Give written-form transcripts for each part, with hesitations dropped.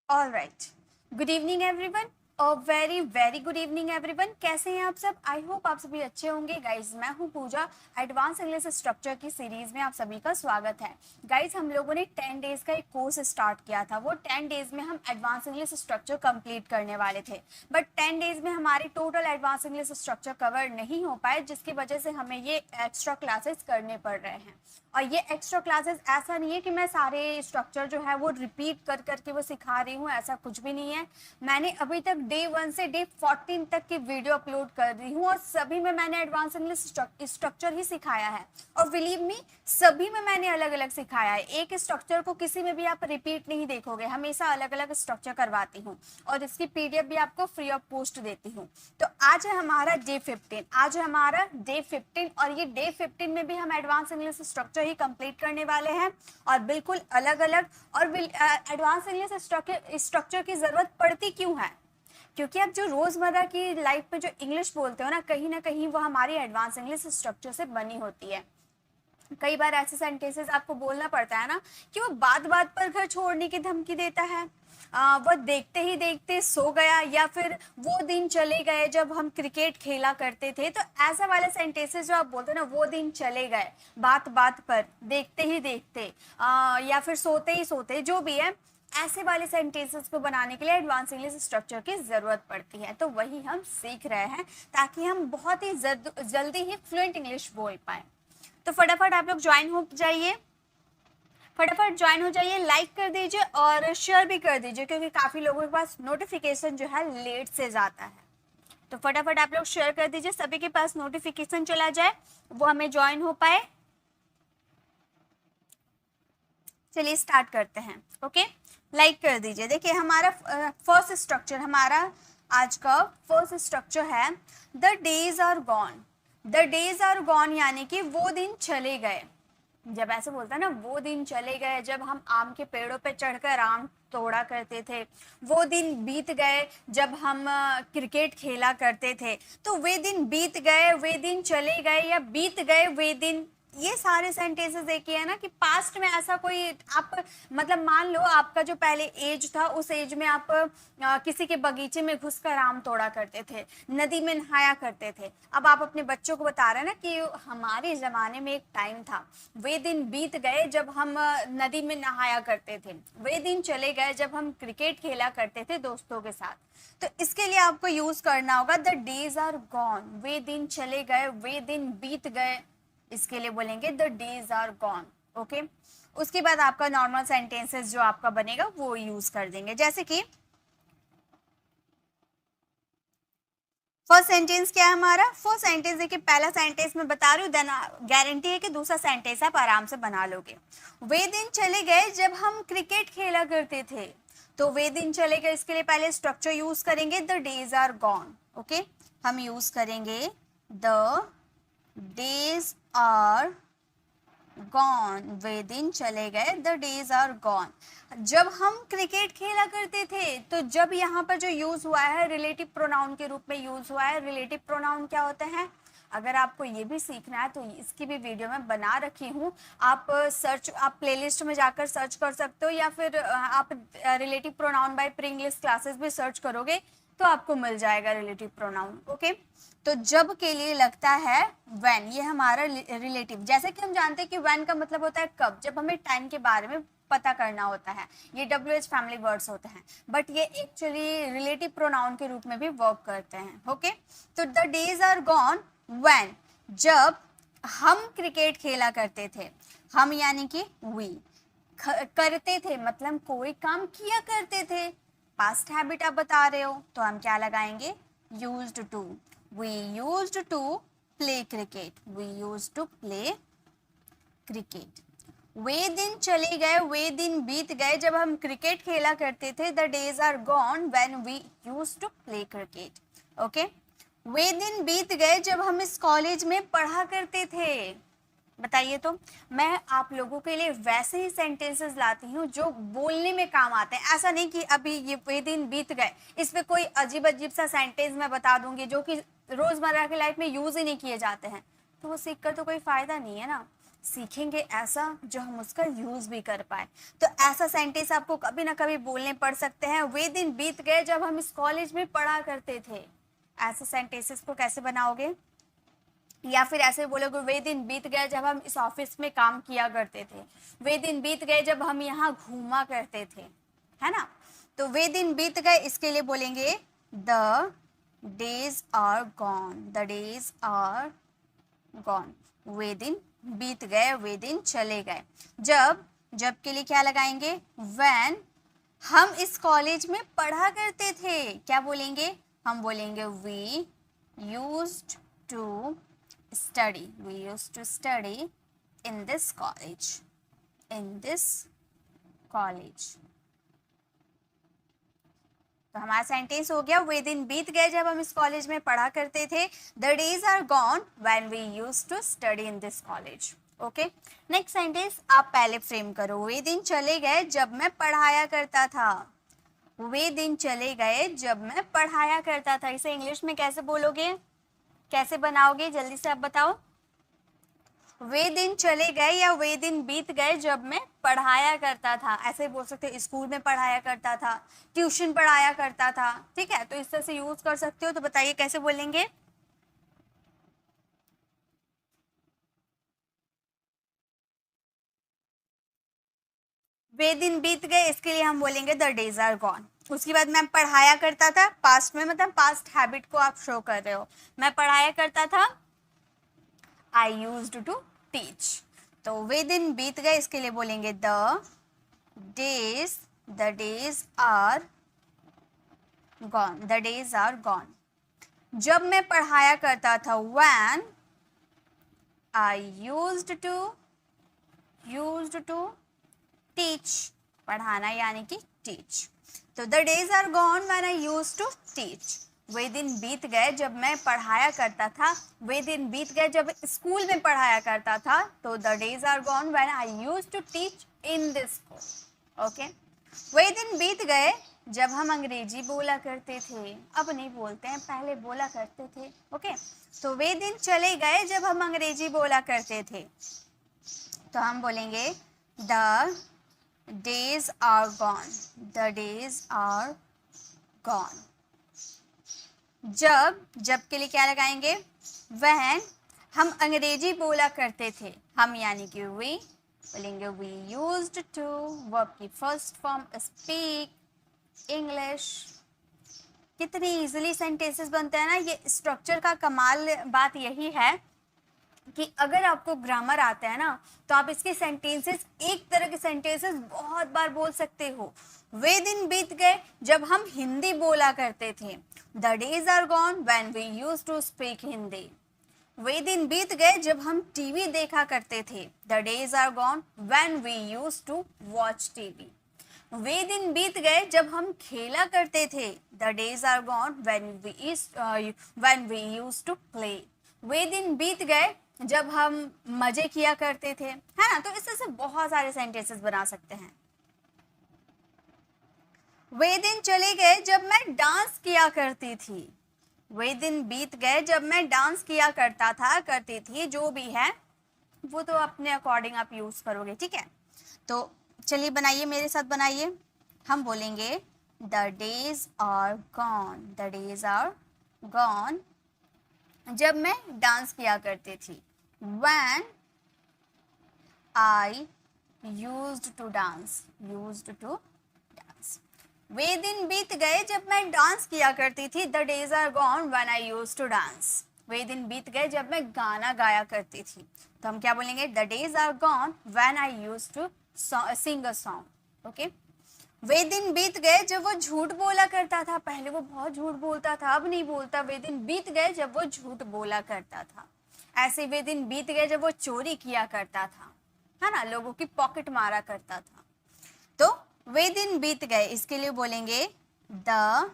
All right, good evening everyone और very very good evening everyone. कैसे हैं आप सब? आई होप आप सभी अच्छे होंगे। गाइज मैं हूं पूजा। एडवांस इंग्लिश स्ट्रक्चर की सीरीज में आप सभी का स्वागत है। गाइज हम लोगों ने 10 डेज का एक कोर्स स्टार्ट किया था। वो 10 डेज में हम एडवांस इंग्लिश स्ट्रक्चर कंप्लीट करने वाले थे, बट 10 डेज में हमारी total advance English structure cover नहीं हो पाए, जिसकी वजह से हमें ये एक्स्ट्रा क्लासेस करने पड़ रहे हैं। और ये एक्स्ट्रा क्लासेस ऐसा नहीं है कि मैं सारे स्ट्रक्चर जो है वो रिपीट कर करके वो सिखा रही हूँ, ऐसा कुछ भी नहीं है। मैंने अभी तक डे 1 से डे 14 तक की वीडियो अपलोड कर रही हूँ और सभी में मैंने एडवांस इंग्लिश स्ट्रक्चर ही सिखाया है। और बिलीव मी, सभी में मैंने अलग अलग सिखाया है। एक स्ट्रक्चर को किसी में भी आप रिपीट नहीं देखोगे, हमेशा अलग अलग स्ट्रक्चर करवाती हूँ और इसकी पीडीएफ भी आपको फ्री ऑफ कॉस्ट देती हूँ। तो आज है हमारा डे 15, आज है हमारा डे 15 और ये डे 15 में भी हम एडवांस इंग्लिश स्ट्रक्चर ही कंप्लीट करने वाले हैं और बिल्कुल अलग अलग। और एडवांस इंग्लिश स्ट्रक्चर की जरूरत पड़ती क्यों है? क्योंकि आप जो रोजमर्रा की लाइफ में जो इंग्लिश बोलते हो ना कहीं वो हमारी एडवांस इंग्लिश स्ट्रक्चर से बनी होती है। कई बार ऐसे सेंटेंसेस आपको बोलना पड़ता है ना कि वो बात बात पर घर छोड़ने की धमकी देता है, वो देखते ही देखते सो गया, या फिर वो दिन चले गए जब हम क्रिकेट खेला करते थे। तो ऐसा वाले सेंटेंसेस जो आप बोलते हो ना, वो दिन चले गए, बात बात पर, देखते ही देखते, या फिर सोते ही सोते, जो भी है, ऐसे वाले सेंटेंसेस को बनाने के लिए एडवांस इंग्लिश स्ट्रक्चर की जरूरत पड़ती है। तो वही हम सीख रहे हैं ताकि हम बहुत ही जल्दी ही फ्लुएंट इंग्लिश बोल पाए। तो फटाफट आप लोग ज्वाइन हो जाइए, फटाफट ज्वाइन हो जाइए, लाइक कर दीजिए और शेयर भी कर दीजिए, क्योंकि काफी लोगों के पास नोटिफिकेशन जो है लेट से जाता है। तो फटाफट आप लोग शेयर कर दीजिए, सभी के पास नोटिफिकेशन चला जाए, वो हमें ज्वाइन हो पाए। चलिए स्टार्ट करते हैं। ओके, लाइक कर दीजिए। देखिए हमारा फर्स्ट स्ट्रक्चर, हमारा आज का फर्स्ट स्ट्रक्चर है the days are gone. The days are gone यानी कि वो दिन चले गए। जब ऐसे बोलता है ना, वो दिन चले गए जब हम आम के पेड़ों पे चढ़कर आम तोड़ा करते थे, वो दिन बीत गए जब हम क्रिकेट खेला करते थे। तो वे दिन बीत गए, वे दिन चले गए, या बीत गए वे दिन, ये सारे सेंटेंसेस एक ही है ना कि पास्ट में ऐसा कोई आप मतलब मान लो आपका जो पहले एज था, उस एज में आप किसी के बगीचे में घुसकर आम तोड़ा करते थे, नदी में नहाया करते थे। अब आप अपने बच्चों को बता रहे हैं ना कि हमारे जमाने में एक टाइम था, वे दिन बीत गए जब हम नदी में नहाया करते थे, वे दिन चले गए जब हम क्रिकेट खेला करते थे दोस्तों के साथ। तो इसके लिए आपको यूज करना होगा द डेज आर गॉन। वे दिन चले गए, वे दिन बीत गए, इसके लिए बोलेंगे the days are gone. Okay, उसके बाद आपका नॉर्मल सेंटेंसेस जो आपका बनेगा वो यूज कर देंगे। जैसे कि फर्स्ट सेंटेंस क्या है हमारा? फर्स्ट सेंटेंस देखिए, पहला सेंटेंस मैं बता रही हूँ, देन गारंटी है कि दूसरा सेंटेंस आप आराम से बना लोगे। वे दिन चले गए जब हम क्रिकेट खेला करते थे। तो वे दिन चले गए, इसके लिए पहले स्ट्रक्चर यूज करेंगे the days are gone. Okay, हम यूज करेंगे द डेज आर गॉन। वे दिन चले गए, द डेज आर गॉन। जब हम क्रिकेट खेला करते थे, तो जब यहाँ पर जो यूज हुआ है रिलेटिव प्रोनाउन के रूप में यूज हुआ है। रिलेटिव प्रोनाउन क्या होते हैं? अगर आपको ये भी सीखना है तो इसकी भी वीडियो मैं बना रखी हूँ, आप प्लेलिस्ट में जाकर सर्च कर सकते हो, या फिर आप relative pronoun by pre English classes भी सर्च करोगे तो आपको मिल जाएगा रिलेटिव प्रोनाउन। ओके, तो जब के लिए लगता है व्हेन, ये हमारा रिलेटिव। जैसे कि हम जानते हैं कि व्हेन का मतलब होता है कब, जब हमें टाइम के बारे में पता करना होता है, ये WH फैमिली वर्ड्स होते हैं, बट ये एक्चुअली रिलेटिव प्रोनाउन के रूप में भी वर्क करते हैं। ओके, तो the days are gone when, जब हम क्रिकेट खेला करते थे। हम यानी कि वी, करते थे मतलब कोई काम किया करते थे। पास्ट हैबिट आप बता रहे हो तो हम क्या लगाएंगे? Used to. We used to play cricket. We used to play cricket. वे दिन चले गए, वे दिन बीत गए जब हम क्रिकेट खेला करते थे। The days are gone when we used to play cricket. Okay, वे दिन बीत गए जब हम इस कॉलेज में पढ़ा करते थे। बताइए, तो मैं आप लोगों के लिए वैसे ही सेंटेंसेस लाती हूँ जो बोलने में काम आते हैं। ऐसा नहीं कि अभी ये दिन बीत गए, इस पे कोई अजीब अजीब सा सेंटेंस मैं बता दूंगी जो कि रोजमर्रा की लाइफ में यूज ही नहीं किए जाते हैं, तो वो सीख कर तो कोई फायदा नहीं है ना। सीखेंगे ऐसा जो हम उसका यूज भी कर पाए। तो ऐसा सेंटेंस आपको कभी ना कभी बोलने पड़ सकते हैं, वे दिन बीत गए जब हम इस कॉलेज में पढ़ा करते थे। ऐसे सेंटेंसेस को कैसे बनाओगे? या फिर ऐसे बोलोगे वे दिन बीत गए जब हम इस ऑफिस में काम किया करते थे, वे दिन बीत गए जब हम यहाँ घूमा करते थे, है ना। तो वे दिन बीत गए इसके लिए बोलेंगे the days are gone, the days are gone. वे दिन बीत गए, वे दिन चले गए। जब, जब के लिए क्या लगाएंगे? व्हेन हम इस कॉलेज में पढ़ा करते थे, क्या बोलेंगे? हम बोलेंगे we used to study, we used to study in this college, in this college। तो हमारा सेंटेंस हो गया वे दिन बीत गए जब हम इस कॉलेज में पढ़ा करते थे, the days are gone when we used to study in this college। Okay, next sentence आप पहले फ्रेम करो, वे दिन चले गए जब मैं पढ़ाया करता था। वे दिन चले गए जब मैं पढ़ाया करता था, इसे इंग्लिश में कैसे बोलोगे, कैसे बनाओगे? जल्दी से आप बताओ। वे दिन चले गए या वे दिन बीत गए जब मैं पढ़ाया करता था, ऐसे बोल सकते हो। स्कूल में पढ़ाया करता था, ट्यूशन पढ़ाया करता था, ठीक है, तो इस तरह से यूज कर सकते हो। तो बताइए कैसे बोलेंगे? वे दिन बीत गए, इसके लिए हम बोलेंगे द डेज आर गॉन। उसके बाद मैं पढ़ाया करता था, पास्ट में मतलब पास्ट हैबिट को आप शो कर रहे हो। मैं पढ़ाया करता था, आई यूज्ड टू टीच। तो वे दिन बीत गए, इसके लिए बोलेंगे the days are gone, the days are gone. जब मैं पढ़ाया करता था, when I used to teach, पढ़ाना यानी कि टीच। तो the days are gone when I used to teach. वे दिन बीत गए जब मैं पढ़ाया करता था, वे दिन बीत गए जब स्कूल में पढ़ाया करता था। तो the days are gone when I used to teach in this school. Okay, वे दिन बीत गए जब हम अंग्रेजी बोला करते थे, अब नहीं बोलते हैं, पहले बोला करते थे। ओके, तो वे दिन चले गए जब हम अंग्रेजी बोला करते थे। तो हम बोलेंगे the days are gone, the days are gone. जब के लिए क्या लगाएंगे? व्हेन हम अंग्रेजी बोला करते थे, हम यानी कि वी बोलेंगे वी यूज्ड टू। वर्ब की फर्स्ट फॉर्म स्पीक इंग्लिश। कितनी इजीली सेंटेंसेस बनते हैं ना। ये स्ट्रक्चर का कमाल बात यही है कि अगर आपको ग्रामर आता है ना, तो आप इसके सेंटेंसेस, एक तरह के सेंटेंसेस बहुत बार बोल सकते हो। वे दिन बीत गए जब हम हिंदी बोला करते थे, the days are gone when we used to speak Hindi. वे दिन बीत गए जब हम टीवी देखा करते थे, the days are gone when we used to watch TV. वे दिन बीत गए जब हम खेला करते थे, the days are gone when we used to play. वे दिन बीत गए जब हम मजे किया करते थे, है ना। तो इस तरह से बहुत सारे सेंटेंसेस बना सकते हैं। वे दिन चले गए जब मैं डांस किया करती थी। वे दिन बीत गए जब मैं डांस किया करता था, करती थी, जो भी है वो तो अपने अकॉर्डिंग आप यूज करोगे, ठीक है। तो चलिए बनाइए, मेरे साथ बनाइए। हम बोलेंगे the days are gone, the days are gone जब मैं डांस किया करती थी। When I used to dance, used to dance। वे दिन बीत गए जब मैं डांस किया करती थी, the days are gone when I used to dance। वे दिन बीत गए जब मैं गाना गाया करती थी। तो हम क्या बोलेंगे? the days are gone when I used to sing a song। Okay, वे दिन बीत गए जब वो झूठ बोला करता था। पहले वो बहुत झूठ बोलता था, अब नहीं बोलता। वे दिन बीत गए जब वो झूठ बोला करता था। ऐसे वे दिन बीत गए जब वो चोरी किया करता था, है ना, लोगों की पॉकेट मारा करता था। तो वे दिन बीत गए, इसके लिए बोलेंगे द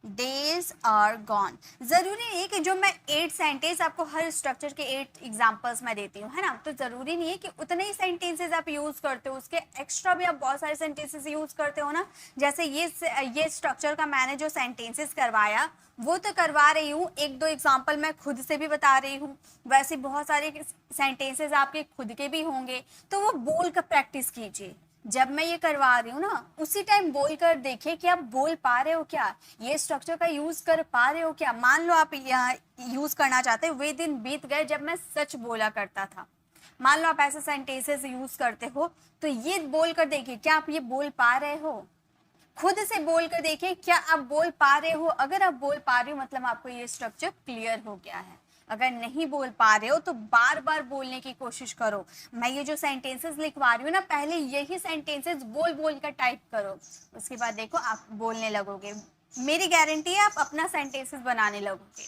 डेज आर गॉन। जरूरी नहीं है कि जो मैं 8 सेंटेंस आपको हर स्ट्रक्चर के 8 एग्जांपल्स में देती हूँ, है ना, तो जरूरी नहीं है कि उतने ही सेंटेंसेस आप यूज करते हो, उसके एक्स्ट्रा भी आप बहुत सारे सेंटेंसेस यूज करते हो ना। जैसे ये स्ट्रक्चर का मैंने जो सेंटेंसेस करवाया वो तो करवा रही हूँ, एक दो एग्जाम्पल मैं खुद से भी बता रही हूँ, वैसे बहुत सारे सेंटेंसेस आपके खुद के भी होंगे, तो वो बोल कर प्रैक्टिस कीजिए। जब मैं ये करवा रही हूँ ना, उसी टाइम बोल कर देखिए कि आप बोल पा रहे हो क्या, ये स्ट्रक्चर का यूज कर पा रहे हो क्या। मान लो आप यहाँ यूज करना चाहते हो, वे दिन बीत गए जब मैं सच बोला करता था, मान लो आप ऐसे सेंटेंसेस यूज करते हो, तो ये बोल कर देखिए क्या आप ये बोल पा रहे हो। खुद से बोल कर देखिए क्या आप बोल पा रहे हो। अगर आप बोल पा रहे हो मतलब आपको ये स्ट्रक्चर क्लियर हो गया है। अगर नहीं बोल पा रहे हो तो बार बार बोलने की कोशिश करो। मैं ये जो सेंटेंसेस लिखवा रही हूँ ना, पहले यही सेंटेंसेस बोल बोल कर टाइप करो, उसके बाद देखो आप बोलने लगोगे, मेरी गारंटी है आप अपना सेंटेंसेस बनाने लगोगे।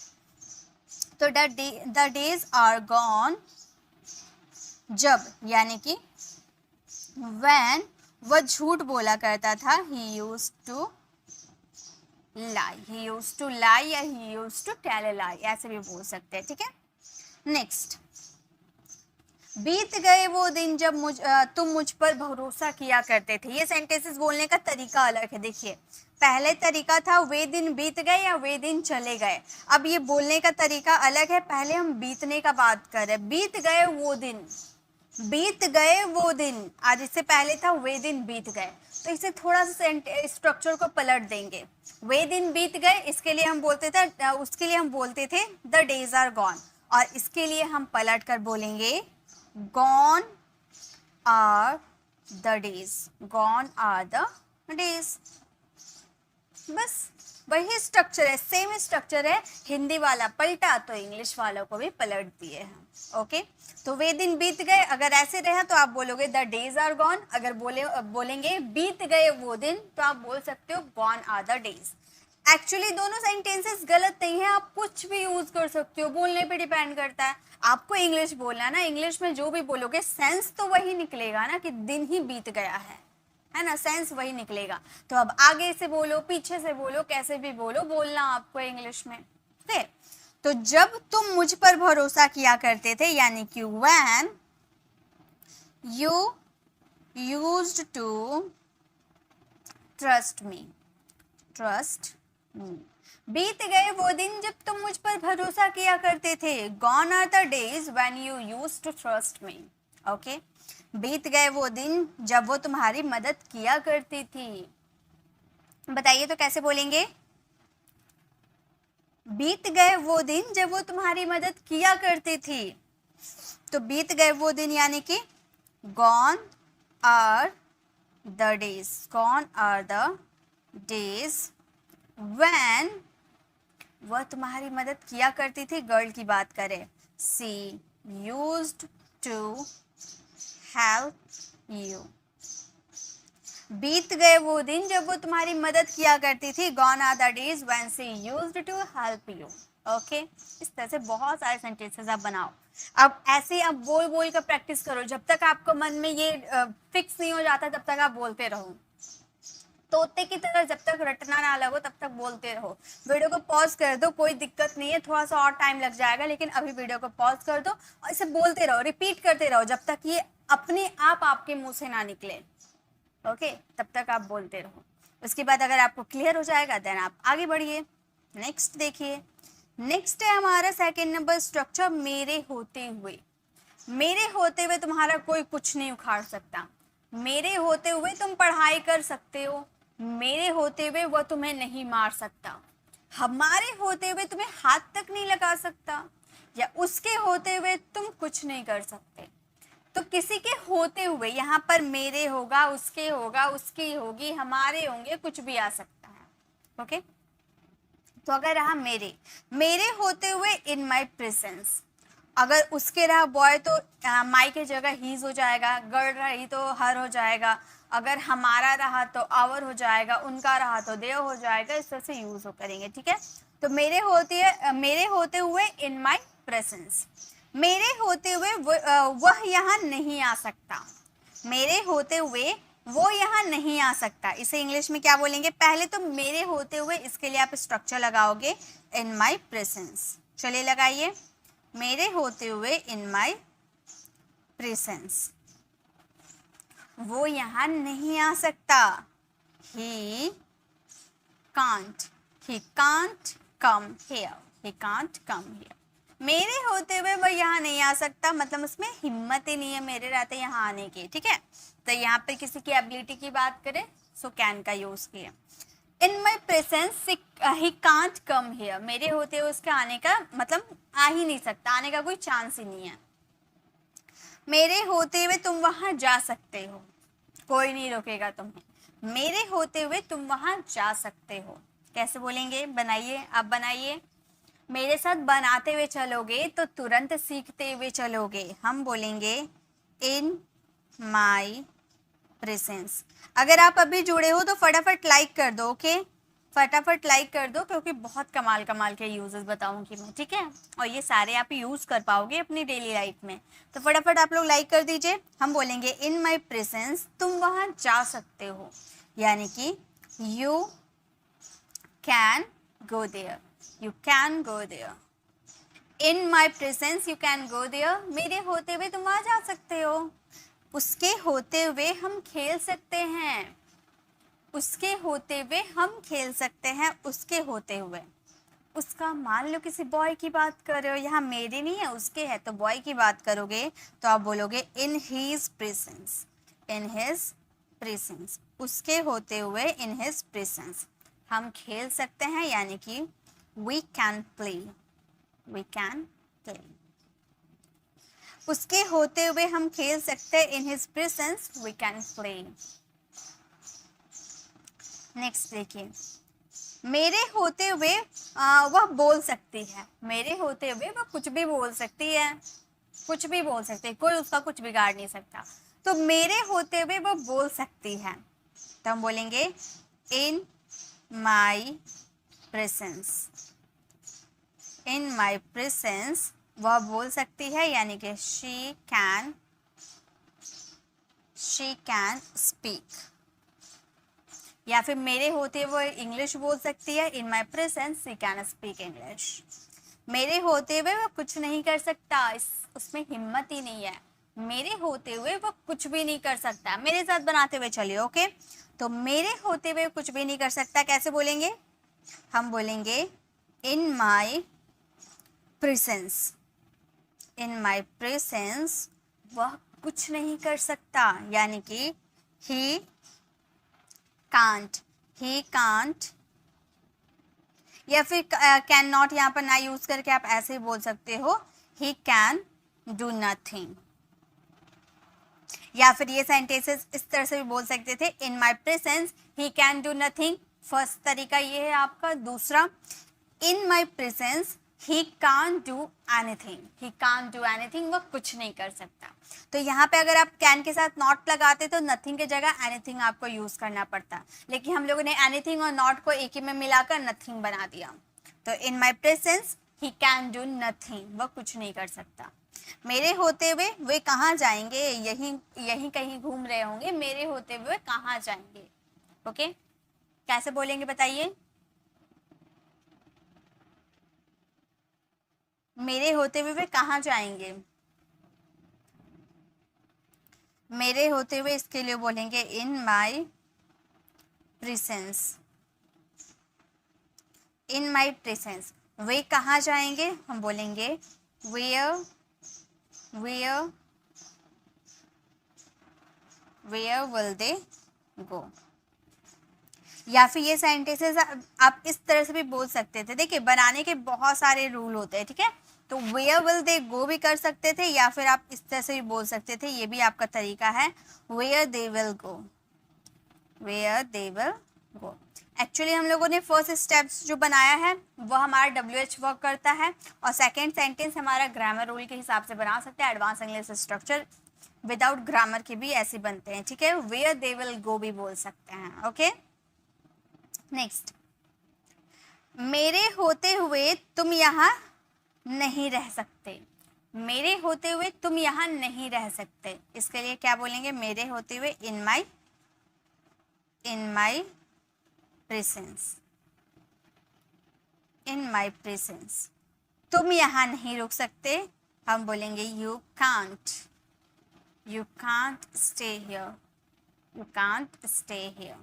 तो द डेज आर गॉन, जब यानी कि व्हेन वह झूठ बोला करता था, ही यूज्ड टू लाई या he used to tell a lie, ऐसे भी बोल सकते हैं, ठीक है। नेक्स्ट, बीत गए वो दिन जब तुम मुझ पर भरोसा किया करते थे। ये सेंटेंसेस बोलने का तरीका अलग है। देखिए, पहले तरीका था वे दिन बीत गए या वे दिन चले गए, अब ये बोलने का तरीका अलग है। पहले हम बीतने का बात कर रहे हैं, बीत गए वो दिन, बीत गए वो दिन, आज इससे पहले था वे दिन बीत गए, तो इसे थोड़ा सा स्ट्रक्चर को पलट देंगे। वे दिन बीत गए, इसके लिए हम बोलते थे, उसके लिए हम बोलते थे द डेज आर गॉन, और इसके लिए हम पलट कर बोलेंगे gone are the days, gone are the days. बस वही स्ट्रक्चर है, सेम स्ट्रक्चर है, हिंदी वाला पलटा तो इंग्लिश वालों को भी पलट दिए हैं। ओके, तो वे दिन बीत गए, अगर ऐसे रहा तो आप बोलोगे द डेज आर गॉन। अगर बोलेंगे बीत गए वो दिन, तो आप बोल सकते हो gone are the days. Actually दोनों सेंटेंसेस गलत नहीं है, आप कुछ भी यूज कर सकते हो, बोलने पे डिपेंड करता है। आपको इंग्लिश बोलना है ना, इंग्लिश में जो भी बोलोगे सेंस तो वही निकलेगा ना कि दिन ही बीत गया है ना, सेंस वही निकलेगा। तो अब आगे से बोलो, पीछे से बोलो, कैसे भी बोलो, बोलना आपको इंग्लिश में। ठीक, तो जब तुम मुझ पर भरोसा किया करते थे, यानी कि when you used to trust me, बीत गए वो दिन जब तुम मुझ पर भरोसा किया करते थे, gone are the days when you used to trust me. Okay, बीत गए वो दिन जब वो तुम्हारी मदद किया करती थी। बताइए तो कैसे बोलेंगे, बीत गए वो दिन जब वो तुम्हारी मदद किया करती थी। तो बीत गए वो दिन यानी कि gone are the days, gone are the days when वह तुम्हारी मदद किया करती थी, गर्ल की बात करें, सी यूज्ड टू हेल्प यू। बीत गए वो दिन जब वो तुम्हारी मदद किया करती थी, gone are the days when she used to help you. Okay, इस तरह से बहुत सारे सेंटेंसेस आप बनाओ। अब ऐसे आप बोल बोल कर प्रैक्टिस करो, जब तक आपको मन में ये फिक्स नहीं हो जाता तब तक आप बोलते रहो। तोते की तरह जब तक रटना ना लगो तब तक बोलते रहो। वीडियो को पॉज कर दो, कोई दिक्कत नहीं है, थोड़ा सा और टाइम लग जाएगा, लेकिन अभी वीडियो को पॉज कर दो और इसे बोलते रहो, रिपीट करते रहो जब तक ये अपने आप आपके मुंह से ना निकले। ओके, तब तक आप बोलते रहो। उसके बाद अगर आपको क्लियर हो जाएगा देन आप आगे बढ़िए। नेक्स्ट देखिए, नेक्स्ट है हमारा सेकेंड नंबर स्ट्रक्चर, मेरे होते हुए। मेरे होते हुए तुम्हारा कोई कुछ नहीं उखाड़ सकता, मेरे होते हुए तुम पढ़ाई कर सकते हो, मेरे होते हुए वह तुम्हें नहीं मार सकता, हमारे होते हुए तुम्हें हाथ तक नहीं लगा सकता, या उसके होते हुए तुम कुछ नहीं कर सकते। तो किसी के होते हुए यहाँ पर मेरे होगा, उसके होगा, उसकी होगी, हमारे होंगे, कुछ भी आ सकता है। ओके, तो अगर रहा मेरे, मेरे होते हुए इन माई प्रेजेंस, अगर उसके रहा बॉय तो माई की जगह हीज हो जाएगा, गर्ल रही तो हर हो जाएगा, अगर हमारा रहा तो आवर हो जाएगा, उनका रहा तो देव हो जाएगा, इस तरह से यूज करेंगे। ठीक है, तो मेरे होते हुए इन माई प्रेजेंस, मेरे होते हुए वह यहाँ नहीं आ सकता, मेरे होते हुए वो यहाँ नहीं आ सकता, इसे इंग्लिश में क्या बोलेंगे? पहले तो मेरे होते हुए, इसके लिए आप स्ट्रक्चर लगाओगे इन माई प्रेजेंस। चलिए लगाइए, मेरे होते हुए इन माई प्रेजेंस, वो यहाँ नहीं आ सकता। He can't, he can't come here, he can't come here। मेरे होते हुए वो यहाँ नहीं आ सकता, मतलब उसमें हिम्मत ही नहीं है मेरे रहते यहाँ आने की, ठीक है। तो यहाँ पे किसी की एबिलिटी की बात करें, सो कैन का यूज किया। In my presence he can't come here, मेरे होते हुए उसके आने का मतलब आ ही नहीं सकता, आने का कोई चांस ही नहीं है। मेरे होते हुए तुम वहां जा सकते हो, कोई नहीं रोकेगा तुम्हें। मेरे होते हुए तुम वहां जा सकते हो, कैसे बोलेंगे? बनाइए, आप बनाइए। मेरे साथ बनाते हुए चलोगे तो तुरंत सीखते हुए चलोगे। हम बोलेंगे इन माई प्रेजेंस। अगर आप अभी जुड़े हो तो फटाफट लाइक कर दो, ओके? फटाफट लाइक कर दो, क्योंकि बहुत कमाल कमाल के यूजेस बताऊंगी मैं, ठीक है। और ये सारे आप यूज कर पाओगे अपनी डेली लाइफ में, तो फटाफट आप लोग लाइक कर दीजिए। हम बोलेंगे इन माई प्रेजेंस, तुम वहां जा सकते हो, यानी कि you can go there, you can go there. In my presence you can go there, मेरे होते हुए तुम वहां जा सकते हो। उसके होते हुए हम खेल सकते हैं, उसके होते हुए हम खेल सकते हैं, उसके होते हुए। उसका, मान लो किसी बॉय की बात कर रहे हो, यहाँ मेरे नहीं है उसके है, तो बॉय की बात करोगे तो आप बोलोगे in his presence, in his presence, उसके होते हुए इन हिज प्रेजेंस हम खेल सकते हैं, यानी कि we can play, we can play. उसके होते हुए हम खेल सकते हैं, in his presence we can play. Next देखिए, मेरे होते हुए वह बोल सकती है, मेरे होते हुए वह कुछ भी बोल सकती है, कुछ भी बोल सकती है, कोई उसका कुछ बिगाड़ नहीं सकता। तो मेरे होते हुए वह बोल सकती है, तो हम बोलेंगे इन my presence, in my presence वह बोल सकती है, यानी कि शी कैन स्पीक। या फिर मेरे होते हुए इंग्लिश बोल सकती है, in my presence she can speak English. मेरे होते हुए वह कुछ नहीं कर सकता, उसमें हिम्मत ही नहीं है, मेरे होते हुए वह कुछ भी नहीं कर सकता। मेरे साथ बनाते हुए चलिए, ओके? तो मेरे होते हुए कुछ भी नहीं कर सकता, कैसे बोलेंगे? हम बोलेंगे इन my presence, in my presence वह कुछ नहीं कर सकता, यानी कि ही कांट, ही कांट। या फिर कैन नॉट यहाँ पर ना यूज करके आप ऐसे ही बोल सकते हो, ही कैन डू नथिंग। या फिर ये सेंटेंसेस इस तरह से भी बोल सकते थे, in my presence he can do nothing, first तरीका ये है आपका। दूसरा, in my presence he can do anything, he can do anything, वह कुछ नहीं कर सकता। तो यहाँ पे अगर आप कैन के साथ नॉट लगाते तो नथिंग की जगह एनीथिंग आपको यूज करना पड़ता, लेकिन हम लोगों ने एनीथिंग और नॉट को एक ही में मिलाकर नथिंग बना दिया। तो in my presence he can do nothing, वह कुछ नहीं कर सकता। मेरे होते हुए वे कहाँ जाएंगे? यही कहीं घूम रहे होंगे, मेरे होते हुए कहाँ जाएंगे? ओके, कैसे बोलेंगे बताइए? मेरे होते हुए वे कहाँ जाएंगे? मेरे होते हुए इसके लिए बोलेंगे इन my presence, in my presence. वे कहाँ जाएंगे? हम बोलेंगे वेयर विल दे गो। या फिर ये सेंटेंसेस आप इस तरह से भी बोल सकते थे। देखिए, बनाने के बहुत सारे रूल होते हैं, ठीक है। तो वेयर विल दे गो भी कर सकते थे, या फिर आप इस तरह से भी बोल सकते थे, ये भी आपका तरीका है, where they will go, where they will go. Actually हम लोगों ने फर्स्ट स्टेप्स जो बनाया है वो हमारा WH वर्क करता है, और सेकेंड सेंटेंस हमारा ग्रामर रूल के हिसाब से बना सकते हैं। Advance English structure without grammar के भी ऐसे बनते हैं, ठीक है। वेयर दे विल गो भी बोल सकते हैं, ओके। नेक्स्ट, मेरे होते हुए तुम यहाँ नहीं रह सकते, मेरे होते हुए तुम यहाँ नहीं रह सकते। इसके लिए क्या बोलेंगे? मेरे होते हुए इन माई इन my presence, in my presence. तुम यहाँ नहीं रुक सकते, हम बोलेंगे you can't, you can't stay here, you can't stay here.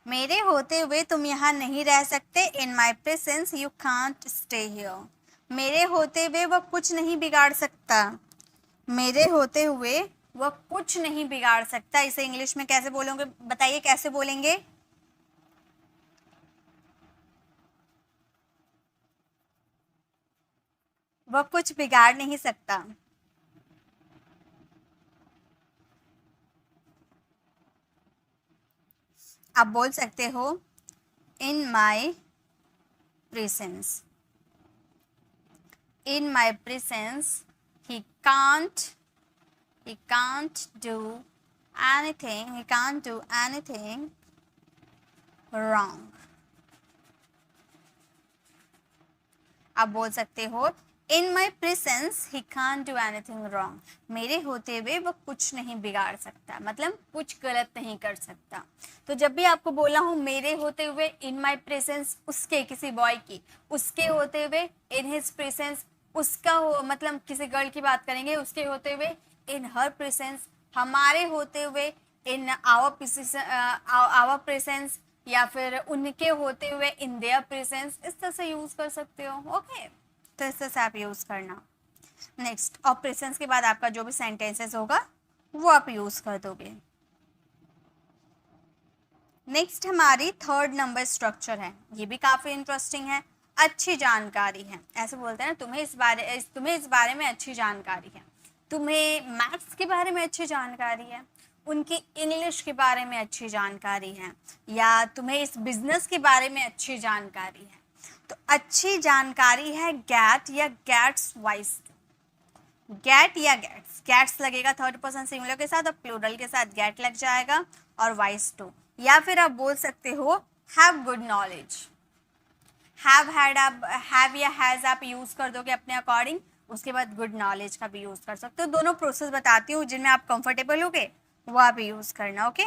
मेरे होते हुए तुम यहाँ नहीं रह सकते, in my presence you can't stay here. मेरे होते हुए वह कुछ नहीं बिगाड़ सकता, मेरे होते हुए वह कुछ नहीं बिगाड़ सकता। इसे इंग्लिश में कैसे बोलोगे, बताइए कैसे बोलेंगे? वह कुछ बिगाड़ नहीं सकता। आप बोल सकते हो in my presence, in my presence he can't do anything, he can't do anything wrong। आप बोल सकते हो in my presence he can't do anything wrong, मेरे होते हुए वो कुछ नहीं बिगाड़ सकता, मतलब कुछ गलत नहीं कर सकता। तो जब भी आपको बोला हूँ मेरे होते हुए इन माई प्रेजेंस, उसके किसी बॉय की, उसके होते हुए इन हिज प्रेजेंस, उसका हो मतलब किसी गर्ल की बात करेंगे, उसके होते हुए इन हर प्रेजेंस, हमारे होते हुए इन आवर प्रेजेंस, या फिर उनके होते हुए इन देयर प्रेजेंस, इस तरह से यूज कर सकते हो। ओके, तो इस तरह से आप यूज करना। नेक्स्ट, और प्रेजेंस के बाद आपका जो भी सेंटेंसेस होगा वो आप यूज कर दोगे। नेक्स्ट हमारी थर्ड नंबर स्ट्रक्चर है, ये भी काफी इंटरेस्टिंग है, अच्छी जानकारी है। ऐसे बोलते हैं ना, तुम्हें इस बारे में अच्छी जानकारी है, तुम्हें मैथ्स के बारे में अच्छी जानकारी है, उनकी इंग्लिश के बारे में अच्छी जानकारी है, या तुम्हें इस बिजनेस के बारे में अच्छी जानकारी है। तो अच्छी जानकारी है गेट या गेट्स वाइज, गेट या गेट्स, गेट्स लगेगा थर्ड पर्सन सिंगुलर के साथ और प्लूरल के साथ गेट लग जाएगा, और वाइज टू। या फिर आप बोल सकते हो have good knowledge, have had आप हैव या हैज आप यूज कर दोगे अपने अकॉर्डिंग, उसके बाद गुड नॉलेज का भी यूज कर सकते हो। दोनों प्रोसेस बताती हूँ, जिनमें आप कंफर्टेबल होगे वो आप यूज करना। ओके,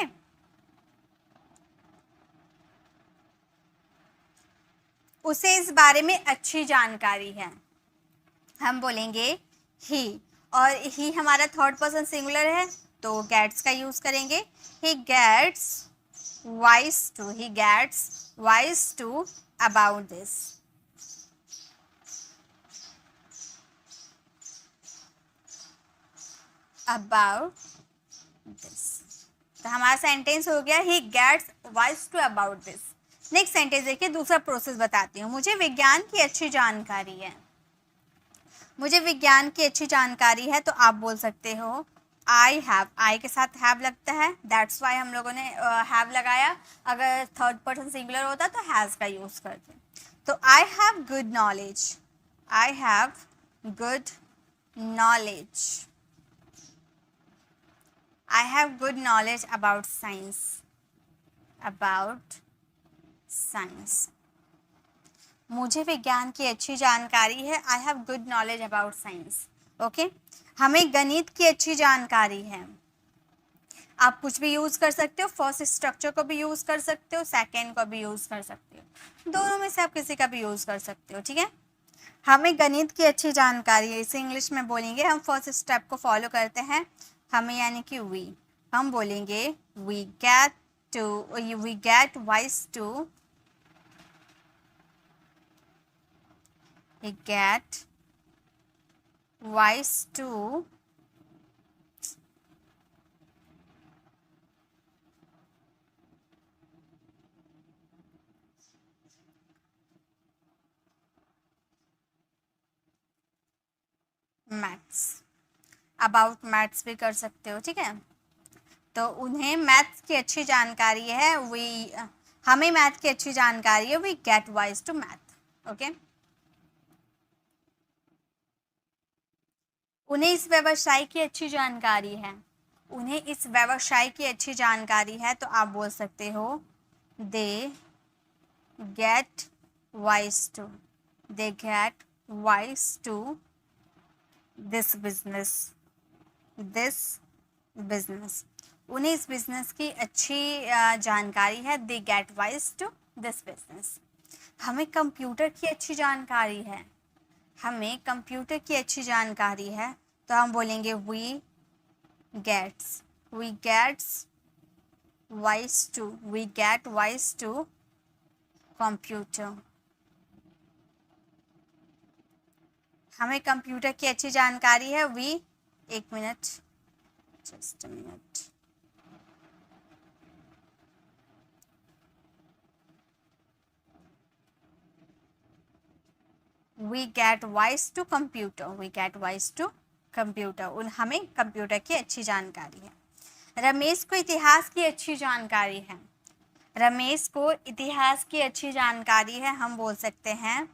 उसे इस बारे में अच्छी जानकारी है, हम बोलेंगे ही, और ही हमारा थर्ड पर्सन सिंगुलर है तो गेट्स का यूज करेंगे। He gets wise to, he gets wise to about this, about this. तो हमारा सेंटेंस हो गया he gets wise to about this. Next sentence देखिए, दूसरा प्रोसेस बताती हूँ। मुझे विज्ञान की अच्छी जानकारी है, मुझे विज्ञान की अच्छी जानकारी है, तो आप बोल सकते हो आई हैव, आई के साथ हैव लगता है, दैट्स वाई हम लोगों ने हैव लगाया। अगर थर्ड पर्सन सिंगुलर होता तो हैज का यूज करते। तो I have good knowledge, I have good knowledge, I have good knowledge about science, about science. मुझे विज्ञान की अच्छी जानकारी है, I have good knowledge about science. Okay, हमें गणित की अच्छी जानकारी है, आप कुछ भी यूज कर सकते हो, फर्स्ट स्ट्रक्चर को भी यूज कर सकते हो, सेकेंड को भी यूज कर सकते हो, दोनों में से आप किसी का भी यूज कर सकते हो। ठीक है, हमें गणित की अच्छी जानकारी है, इसे इंग्लिश में बोलेंगे, हम फर्स्ट स्टेप को फॉलो करते हैं, हमें यानी कि वी, हम बोलेंगे we get wise to, get wise to maths, about maths भी कर सकते हो। ठीक है, तो उन्हें मैथ्स की अच्छी जानकारी है, हमें मैथ की अच्छी जानकारी है, we get wise to math. Okay, उन्हें इस व्यवसाय की अच्छी जानकारी है, उन्हें इस व्यवसाय की अच्छी जानकारी है, तो आप बोल सकते हो they get wise to, they get wise to this business, this business. उन्हें इस बिजनेस की अच्छी जानकारी है, they get wise to this business. हमें कंप्यूटर की अच्छी जानकारी है, हमें कंप्यूटर की अच्छी जानकारी है, तो हम बोलेंगे we gets we get wise to computer। हमें कंप्यूटर की अच्छी जानकारी है, एक मिनट, just a minute, we get wise to computer, हमें कंप्यूटर की अच्छी जानकारी है। रमेश को इतिहास की अच्छी जानकारी है, रमेश को इतिहास की अच्छी जानकारी है, हम बोल सकते हैं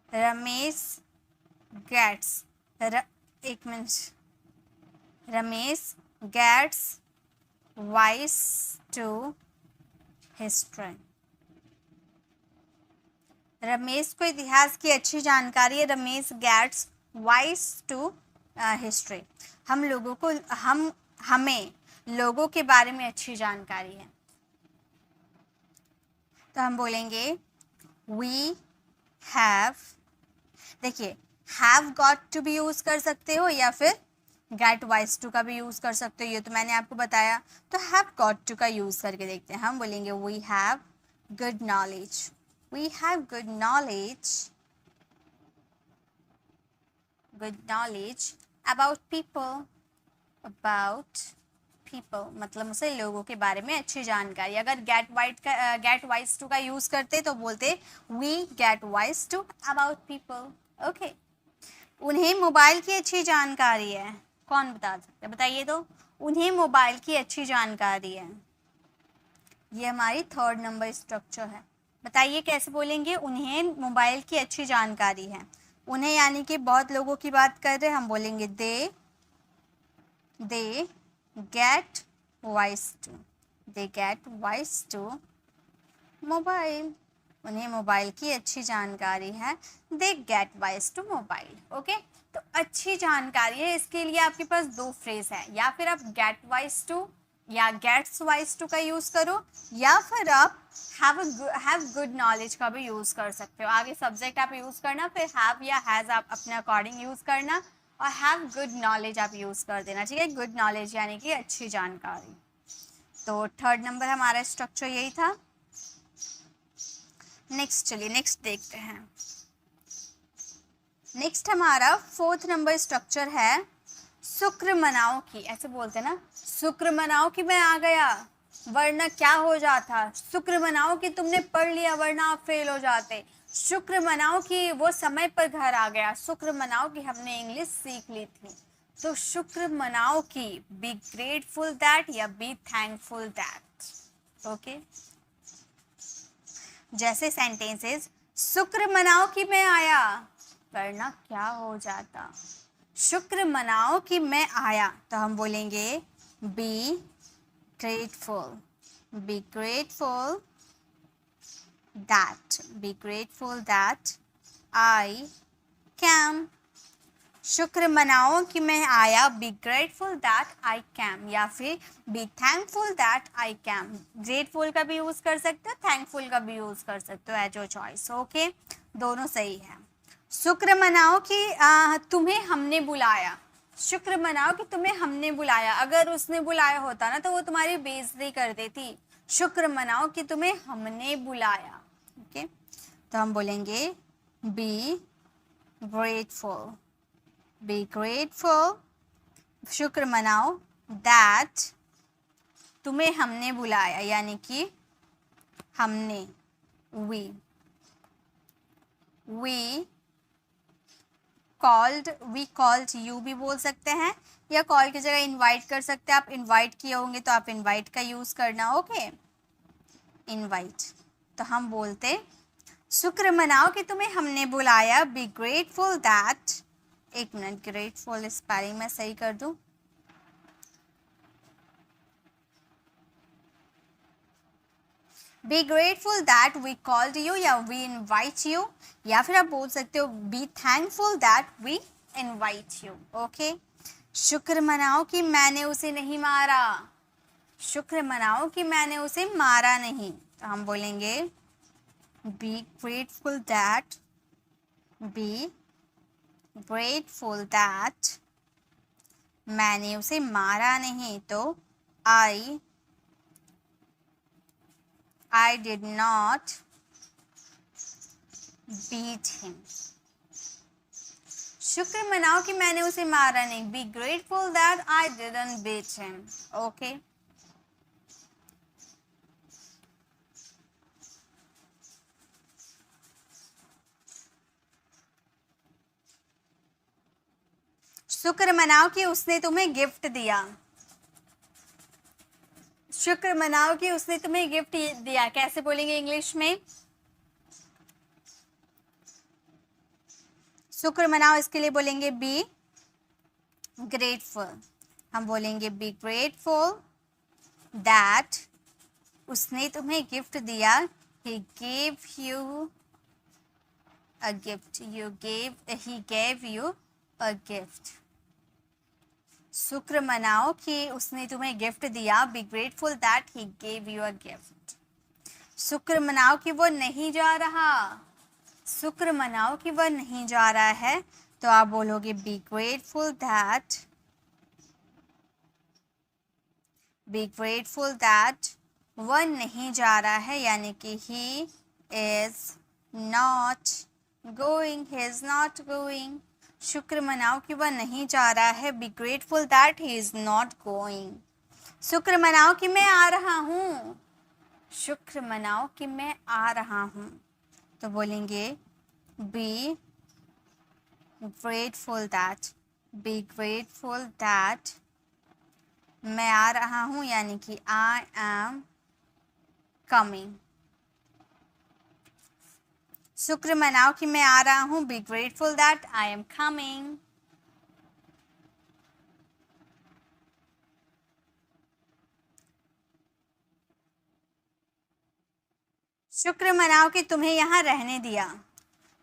रमेश गेट्स एक मिनट, Ramesh gets wise to history. Ramesh को इतिहास की अच्छी जानकारी है, Ramesh gets wise to history. हमें लोगों के बारे में अच्छी जानकारी है, तो हम बोलेंगे वी हैव, देखिए हैव गॉट टू भी यूज कर सकते हो या फिर गेट वाइज टू का भी यूज कर सकते हो, ये तो मैंने आपको बताया। तो हैव गॉट टू का यूज करके देखते हैं, हम बोलेंगे we have good knowledge, about people, मतलब उसे लोगों के बारे में अच्छी जानकारी। अगर गेट वाइज टू का यूज करते तो बोलते we get wise to about people. Okay, उन्हें मोबाइल की अच्छी जानकारी है, कौन बता सकते, बताइए तो। उन्हें मोबाइल की अच्छी जानकारी है, ये हमारी 3rd नंबर स्ट्रक्चर है। बताइए कैसे बोलेंगे, उन्हें मोबाइल की अच्छी जानकारी है। उन्हें यानी कि बहुत लोगों की बात कर रहे हैं, हम बोलेंगे they get wise to mobile. उन्हें मोबाइल की अच्छी जानकारी है, they get wise to mobile. Okay, तो अच्छी जानकारी है, इसके लिए आपके पास 2 फ्रेज है, या फिर आप गेट वाइज टू या गेट्स वाइज टू का यूज करो, या फिर आप हैव गुड नॉलेज का भी यूज कर सकते हो। आगे सब्जेक्ट आप यूज करना, फिर हैव या हैज आप अपने अकॉर्डिंग यूज करना, और हैव गुड नॉलेज आप यूज कर देना, ठीक है। गुड नॉलेज यानी कि अच्छी जानकारी। तो 3rd नंबर हमारा स्ट्रक्चर यही था। नेक्स्ट, चलिए नेक्स्ट देखते हैं। नेक्स्ट हमारा 4th नंबर स्ट्रक्चर है शुक्र मनाओ की। ऐसे बोलते हैं ना, शुक्र मनाओ कि मैं आ गया वरना क्या हो जाता, शुक्र मनाओ कि तुमने पढ़ लिया वरना आप फेल हो जाते, शुक्र मनाओ कि वो समय पर घर आ गया, शुक्र मनाओ कि हमने इंग्लिश सीख ली थी। तो शुक्र मनाओ कि बी ग्रेटफुल दैट या बी थैंकफुल दैट। ओके, जैसे सेंटेंसेस, शुक्र मनाओ कि मैं आया वरना क्या हो जाता, शुक्र मनाओ कि मैं आया, तो हम बोलेंगे B grateful that I came. शुक्र मनाओ कि मैं आया, B grateful that I came, या फिर B thankful that I came. Grateful का भी यूज कर सकते हो, थैंकफुल का भी यूज कर सकते हो, एज योर चॉइस। ओके, दोनों सही है। शुक्र मनाओ कि तुम्हें हमने बुलाया, शुक्र मनाओ कि तुम्हें हमने बुलाया, अगर उसने बुलाया होता ना तो वो तुम्हारी बेइज्जती कर देती। शुक्र मनाओ कि तुम्हें हमने बुलाया। ओके, तो हम बोलेंगे बी ग्रेटफुल, शुक्र मनाओ दैट तुम्हें हमने बुलाया, यानी कि हमने, वी कॉल्ड यू भी बोल सकते हैं, या कॉल की जगह इनवाइट कर सकते हैं। आप इनवाइट किए होंगे तो आप इनवाइट का यूज करना। ओके, इनवाइट, तो हम बोलते शुक्र मनाओ कि तुम्हें हमने बुलाया, बी ग्रेटफुल दैट, एक मिनट, ग्रेटफुल स्पेलिंग मैं सही कर दूं, be grateful that we called you या वी इनवाइट यू, या फिर आप बोल सकते हो be thankful that we invite you. Okay, शुक्र मनाओ कि मैंने उसे नहीं मारा, शुक्र मनाओ कि मैंने उसे मारा नहीं। तो हम बोलेंगे B grateful that, B grateful that मैंने उसे मारा नहीं। तो I did not beat him। शुक्र मनाओ कि मैंने उसे मारा नहीं। Be grateful that I didn't beat him। Okay? शुक्र मनाओ कि उसने तुम्हें गिफ्ट दिया, शुक्र मनाओ कि उसने तुम्हें गिफ्ट दिया। कैसे बोलेंगे इंग्लिश में? शुक्र मनाओ इसके लिए बोलेंगे बी ग्रेटफुल। हम बोलेंगे बी ग्रेटफुल दैट उसने तुम्हें गिफ्ट दिया। He gave you a gift। He gave you a gift। शुक्र मनाओ कि उसने तुम्हें गिफ्ट दिया। B grateful that he gave you a gift. शुक्र मनाओ कि वो नहीं जा रहा, शुक्र मनाओ कि वह नहीं जा रहा है। तो आप बोलोगे बी ग्रेटफुल दैट वह नहीं जा रहा है, यानी कि ही इज नॉट गोइंग। शुक्र मनाओ कि वह नहीं जा रहा है। B grateful that he is not going. शुक्र मनाओ कि मैं आ रहा हूँ, शुक्र मनाओ कि मैं आ रहा हूँ। तो बोलेंगे बी ग्रेटफुल दैट मैं आ रहा हूँ, यानी कि आई एम कमिंग। शुक्र मनाओ कि मैं आ रहा हूँ। B grateful that I am coming. शुक्र मनाओ कि तुम्हें यहाँ रहने दिया,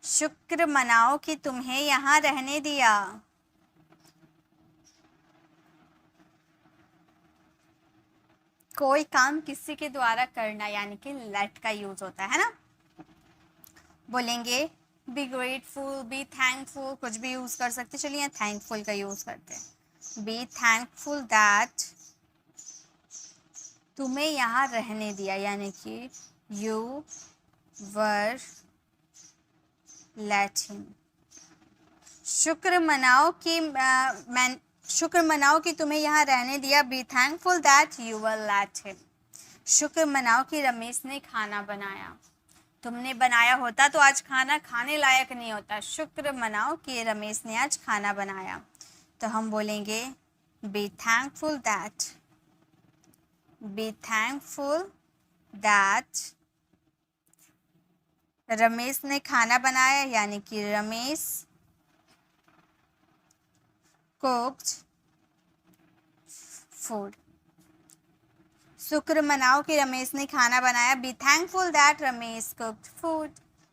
शुक्र मनाओ कि तुम्हें यहाँ रहने दिया। कोई काम किसी के द्वारा करना, यानी कि लेट का यूज होता है ना। बोलेंगे बी ग्रेटफुल, बी थैंकफुल, कुछ भी यूज कर सकते। चलिए यहाँ थैंकफुल का यूज करते हैं। बी थैंकफुल दैट तुम्हें यहाँ रहने दिया, यानी कि यू वर लेट हिम। शुक्र मनाओ कि तुम्हें यहाँ रहने दिया। B thankful that you were let him. शुक्र मनाओ कि रमेश ने खाना बनाया, तुमने बनाया होता तो आज खाना खाने लायक नहीं होता। शुक्र मनाओ कि रमेश ने आज खाना बनाया। तो हम बोलेंगे बी थैंकफुल दैट रमेश ने खाना बनाया, यानी कि रमेश कुक्ड फूड। शुक्र मनाओ कि रमेश ने खाना बनाया। B thankful that Ramesh cooked food.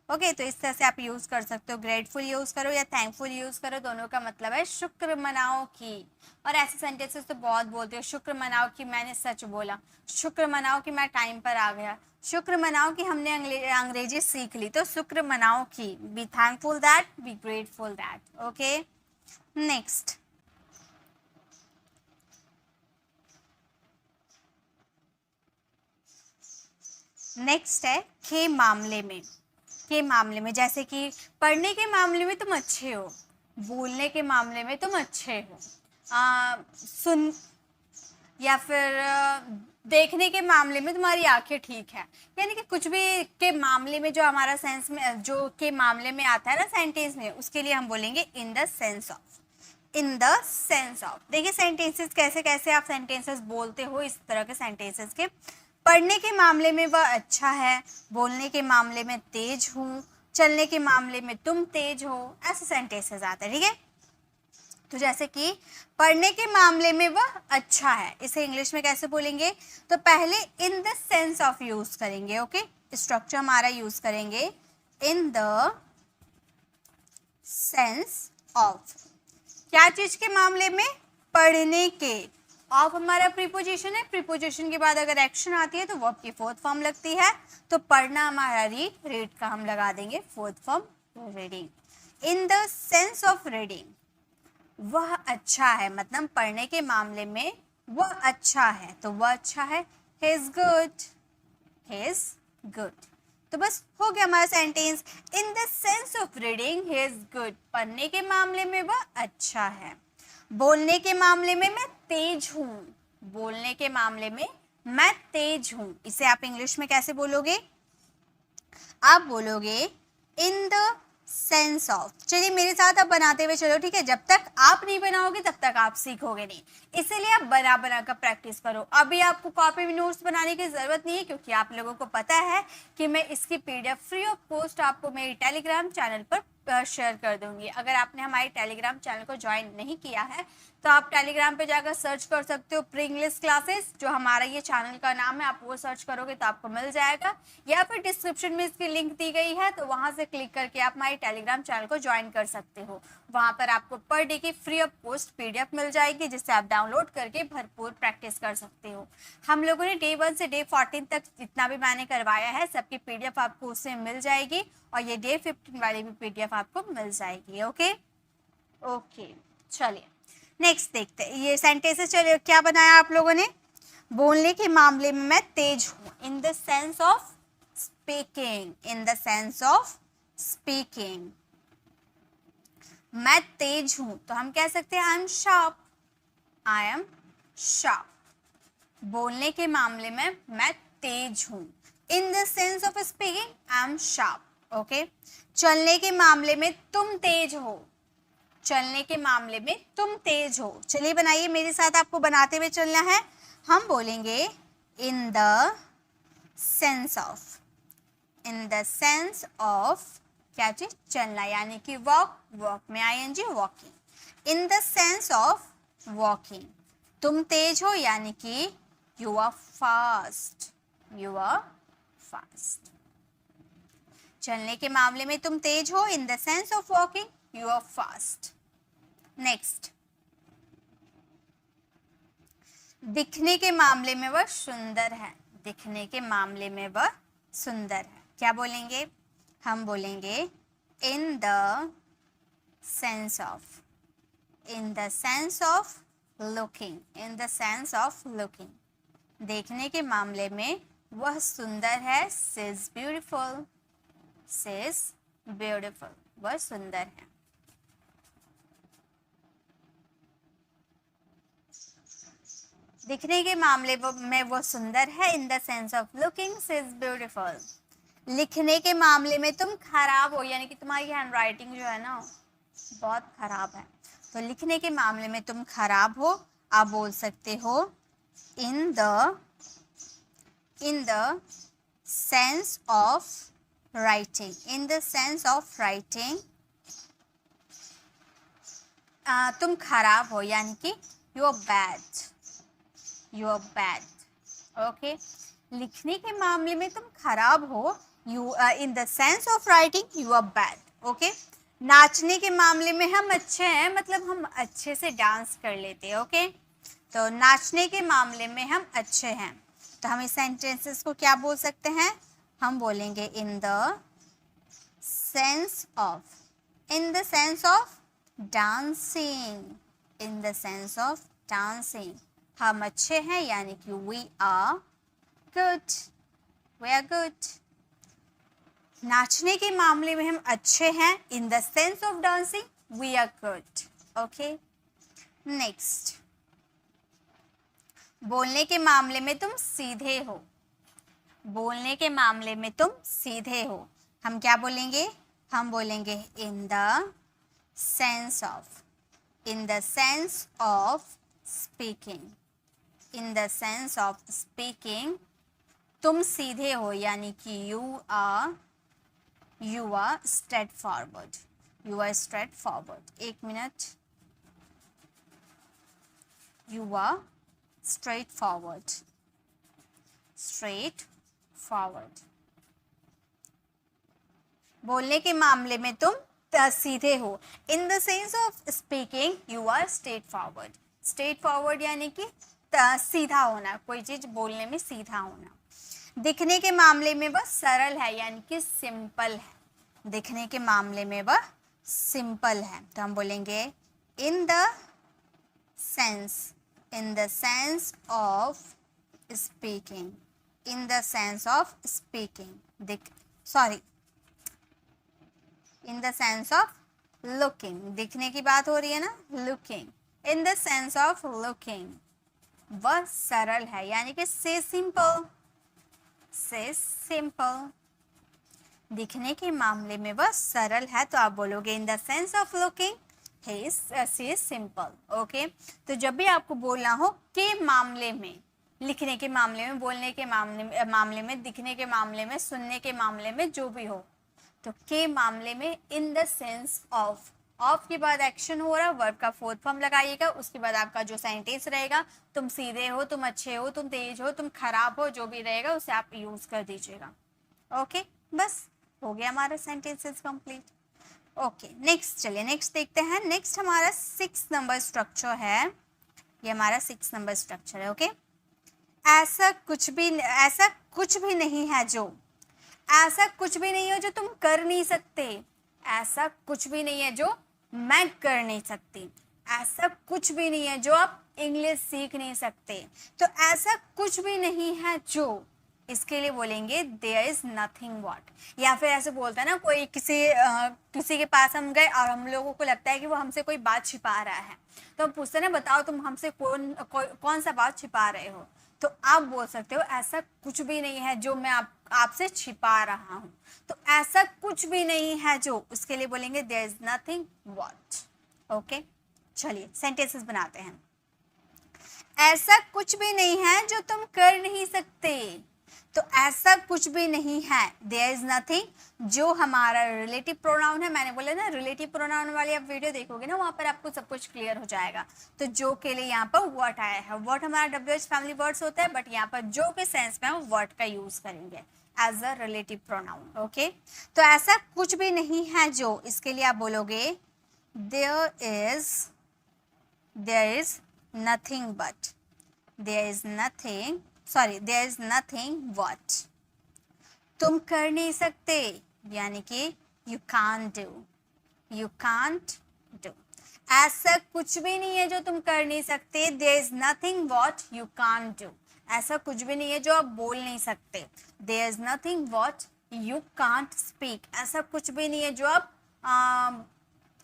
Okay, तो इस तरह से आप यूज कर सकते हो। ग्रेटफुल यूज करो या थैंकफुल यूज करो, दोनों का मतलब है शुक्र मनाओ की। और ऐसे सेंटेंसेस तो बहुत बोलते हो। शुक्र मनाओ कि मैंने सच बोला, शुक्र मनाओ कि मैं टाइम पर आ गया, शुक्र मनाओ कि हमने अंग्रेजी सीख ली। तो शुक्र मनाओ की, B thankful that, B grateful that. Okay, next है के मामले में। जैसे कि पढ़ने के मामले में तुम अच्छे हो, बोलने के मामले में तुम अच्छे हो, सुन या फिर देखने के मामले में तुम्हारी आंखें ठीक है। यानी कि कुछ भी के मामले में जो हमारा सेंस में जो के मामले में आता है ना सेंटेंस में, उसके लिए हम बोलेंगे इन द सेंस ऑफ। देखिए सेंटेंसेस कैसे कैसे आप सेंटेंसेस बोलते हो। इस तरह के सेंटेंसेस के पढ़ने के मामले में वह अच्छा है, बोलने के मामले में तेज हूँ, चलने के मामले में तुम तेज हो, ऐसे सेंटेंसेस आते हैं। ठीक है, तो जैसे कि पढ़ने के मामले में वह अच्छा है, इसे इंग्लिश में कैसे बोलेंगे? तो पहले इन द सेंस ऑफ यूज करेंगे। ओके, स्ट्रक्चर हमारा यूज करेंगे इन द सेंस ऑफ। क्या चीज के मामले में? पढ़ने के। ऑफ हमारा प्रीपोजिशन है, प्रीपोजिशन के बाद अगर एक्शन आती है तो वर्ब की फोर्थ फॉर्म लगती है, तो पढ़ना हमारा रीड, रीड का हम लगा देंगे fourth form reading. In the sense of reading, वह अच्छा है, मतलब पढ़ने के मामले में वह अच्छा है, तो वह अच्छा है, he is good, he is good। तो बस हो गया हमारा sentence. In the sense of reading he is good, पढ़ने के मामले में वह अच्छा है। बोलने के मामले में मैं तेज हूँ, बोलने के मामले में मैं तेज हूँ, इसे आप इंग्लिश में कैसे बोलोगे? आप बोलोगे इन द सेंस ऑफ। चलिए मेरे साथ आप बनाते हुए चलो, ठीक है? जब तक आप नहीं बनाओगे तब तक आप सीखोगे नहीं, इसीलिए आप बना बना कर प्रैक्टिस करो। अभी आपको कॉपी में नोट्स बनाने की जरूरत नहीं है, क्योंकि आप लोगों को पता है कि मैं इसकी पीडीएफ फ्री ऑफ कॉस्ट आपको मेरी टेलीग्राम चैनल पर शेयर कर दूंगी। अगर आपने हमारे टेलीग्राम चैनल को ज्वाइन नहीं किया है तो आप टेलीग्राम पे जाकर सर्च कर सकते हो प्री इंग्लिश क्लासेस, जो हमारा ये चैनल का नाम है। आप वो सर्च करोगे तो आपको मिल जाएगा, या फिर डिस्क्रिप्शन में इसकी लिंक दी गई है, तो वहां से क्लिक करके आप हमारे टेलीग्राम चैनल को ज्वाइन कर सकते हो। वहां पर आपको पर डे की फ्री ऑफ कॉस्ट पीडीएफ मिल जाएगी, जिससे आप डाउनलोड करके भरपूर प्रैक्टिस कर सकते हो। हम लोगों ने डे 1 से डे 14 तक जितना भी मैंने करवाया है सबकी पीडीएफ आपको उससे मिल जाएगी, और ये डे 15 वाली भी पीडीएफ आपको मिल जाएगी। ओके ओके, चलिए नेक्स्ट देखते हैं ये सेंटेंसेस। चलिए क्या बनाया आप लोगों ने? बोलने के मामले में मैं तेज हूँ, इन the sense of speaking, in the sense of speaking मैं तेज हूं, तो हम कह सकते हैं I am sharp, I am sharp. बोलने के मामले में मैं तेज हूं, इन the sense of speaking I am sharp. Okay, चलने के मामले में तुम तेज हो, चलने के मामले में तुम तेज हो। चलिए बनाइए मेरे साथ, आपको बनाते हुए चलना है। हम बोलेंगे in the sense of, in the sense of क्या चीज? चलना, यानी कि वॉक, वॉक में I N G walking. In the sense of walking, तुम तेज हो यानी कि you are fast, you are fast. चलने के मामले में तुम तेज हो, in the sense of walking you are fast. Next, दिखने के मामले में वह सुंदर है, दिखने के मामले में वह सुंदर है। क्या बोलेंगे? हम बोलेंगे in the sense of, in the sense of looking, in the sense of looking. देखने के मामले में वह सुंदर है, she is beautiful, she is beautiful, वह सुंदर है। दिखने के मामले में वो सुंदर है, इन the sense of looking she is beautiful. लिखने के मामले में तुम खराब हो, यानी कि तुम्हारी हैंड राइटिंग जो है ना बहुत खराब है, तो लिखने के मामले में तुम खराब हो। आप बोल सकते हो in the sense of writing, in the sense of writing तुम खराब हो, यानी कि you are bad, you are bad. Okay, लिखने के मामले में तुम खराब हो, you in the sense of writing you are bad. Okay, नाचने के मामले में हम अच्छे हैं, मतलब हम अच्छे से डांस कर लेते हैं। ओके, तो नाचने के मामले में हम अच्छे हैं, तो हम इस सेंटेंसेस को क्या बोल सकते हैं? हम बोलेंगे in the sense of, in the sense of dancing, in the sense of dancing हम अच्छे हैं, यानी कि we are good, we are good. नाचने के मामले में हम अच्छे हैं, in the sense of dancing we are good. Okay, next, बोलने के मामले में तुम सीधे हो, बोलने के मामले में तुम सीधे हो। हम क्या बोलेंगे? हम बोलेंगे in the sense of, in the sense of speaking, in the sense of speaking तुम सीधे हो, यानी कि you are straightforward, you are straightforward. एक minute, you are straightforward, straightforward. बोलने के मामले में तुम सीधे हो, in the sense of speaking you are straightforward, straightforward यानी कि सीधा होना, कोई चीज बोलने में सीधा होना। दिखने के मामले में वह सरल है यानी कि सिंपल है। दिखने के मामले में वह सिंपल है, तो हम बोलेंगे in the sense of speaking, in the sense of speaking, in the sense of looking, दिखने की बात हो रही है ना, looking, in the sense of looking वह सरल है यानी कि से सिंपल, दिखने के मामले में वह सरल है, तो आप बोलोगे इन the sense of looking she is simple. Okay, तो जब भी आपको बोलना हो के मामले में, लिखने के मामले में, बोलने के मामले में, दिखने के मामले में, सुनने के मामले में, जो भी हो, तो के मामले में इन द सेंस ऑफ के बाद एक्शन हो रहा है, वर्ब का फोर्थ फॉर्म लगाइएगा, उसके बाद आपका जो सेंटेंस रहेगा, तुम सीधे हो, तुम अच्छे हो, तुम तेज हो, तुम खराब हो, जो भी रहेगा उसे आप यूज कर दीजिएगा। ओके, बस हो गया हमारा सेंटेंसेस कंप्लीट। ओके, नेक्स्ट चलिए नेक्स्ट देखते हैं। नेक्स्ट हमारा 6 नंबर स्ट्रक्चर है, ये हमारा 6 नंबर स्ट्रक्चर है। ओके, ऐसा कुछ भी नहीं है जो, ऐसा कुछ भी नहीं है जो तुम कर नहीं सकते, ऐसा कुछ भी नहीं है जो मैं कर नहीं सकती, ऐसा कुछ भी नहीं है जो आप इंग्लिश सीख नहीं सकते, तो ऐसा कुछ भी नहीं है जो, इसके लिए बोलेंगे देयर इज नथिंग व्हाट। या फिर ऐसे बोलता है ना, कोई किसी के पास हम गए और हम लोगों को लगता है कि वो हमसे कोई बात छिपा रहा है, तो हम पूछते हैं ना, बताओ तुम हमसे कौन सा बात छिपा रहे हो, तो आप बोल सकते हो ऐसा कुछ भी नहीं है जो मैं आपसे छिपा रहा हूं, तो ऐसा कुछ भी नहीं है जो, उसके लिए बोलेंगे there is nothing what. Okay, चलिए सेंटेंसेस बनाते हैं। ऐसा कुछ भी नहीं है जो तुम कर नहीं सकते, तो ऐसा कुछ भी नहीं है, देयर इज नथिंग, जो हमारा रिलेटिव प्रोनाउन है, मैंने बोला ना रिलेटिव प्रोनाउन वाली आप वीडियो देखोगे ना, वहां पर आपको सब कुछ क्लियर हो जाएगा। तो जो के लिए यहाँ पर व्हाट आया है, व्हाट हमारा WH फैमिली वर्ड्स होता है, बट यहाँ पर जो के सेंस में हम व्हाट का यूज करेंगे as a relative pronoun. Okay, तो ऐसा कुछ भी नहीं है जो, इसके लिए आप बोलोगे there is nothing but, there is nothing what, तुम कर नहीं सकते यानी कि यू कांट डू, ऐसा कुछ भी नहीं है जो तुम कर नहीं सकते, there is nothing what you can't do, ऐसा कुछ भी नहीं है जो आप बोल नहीं सकते, there is nothing what you can't speak, ऐसा कुछ भी नहीं है जो आप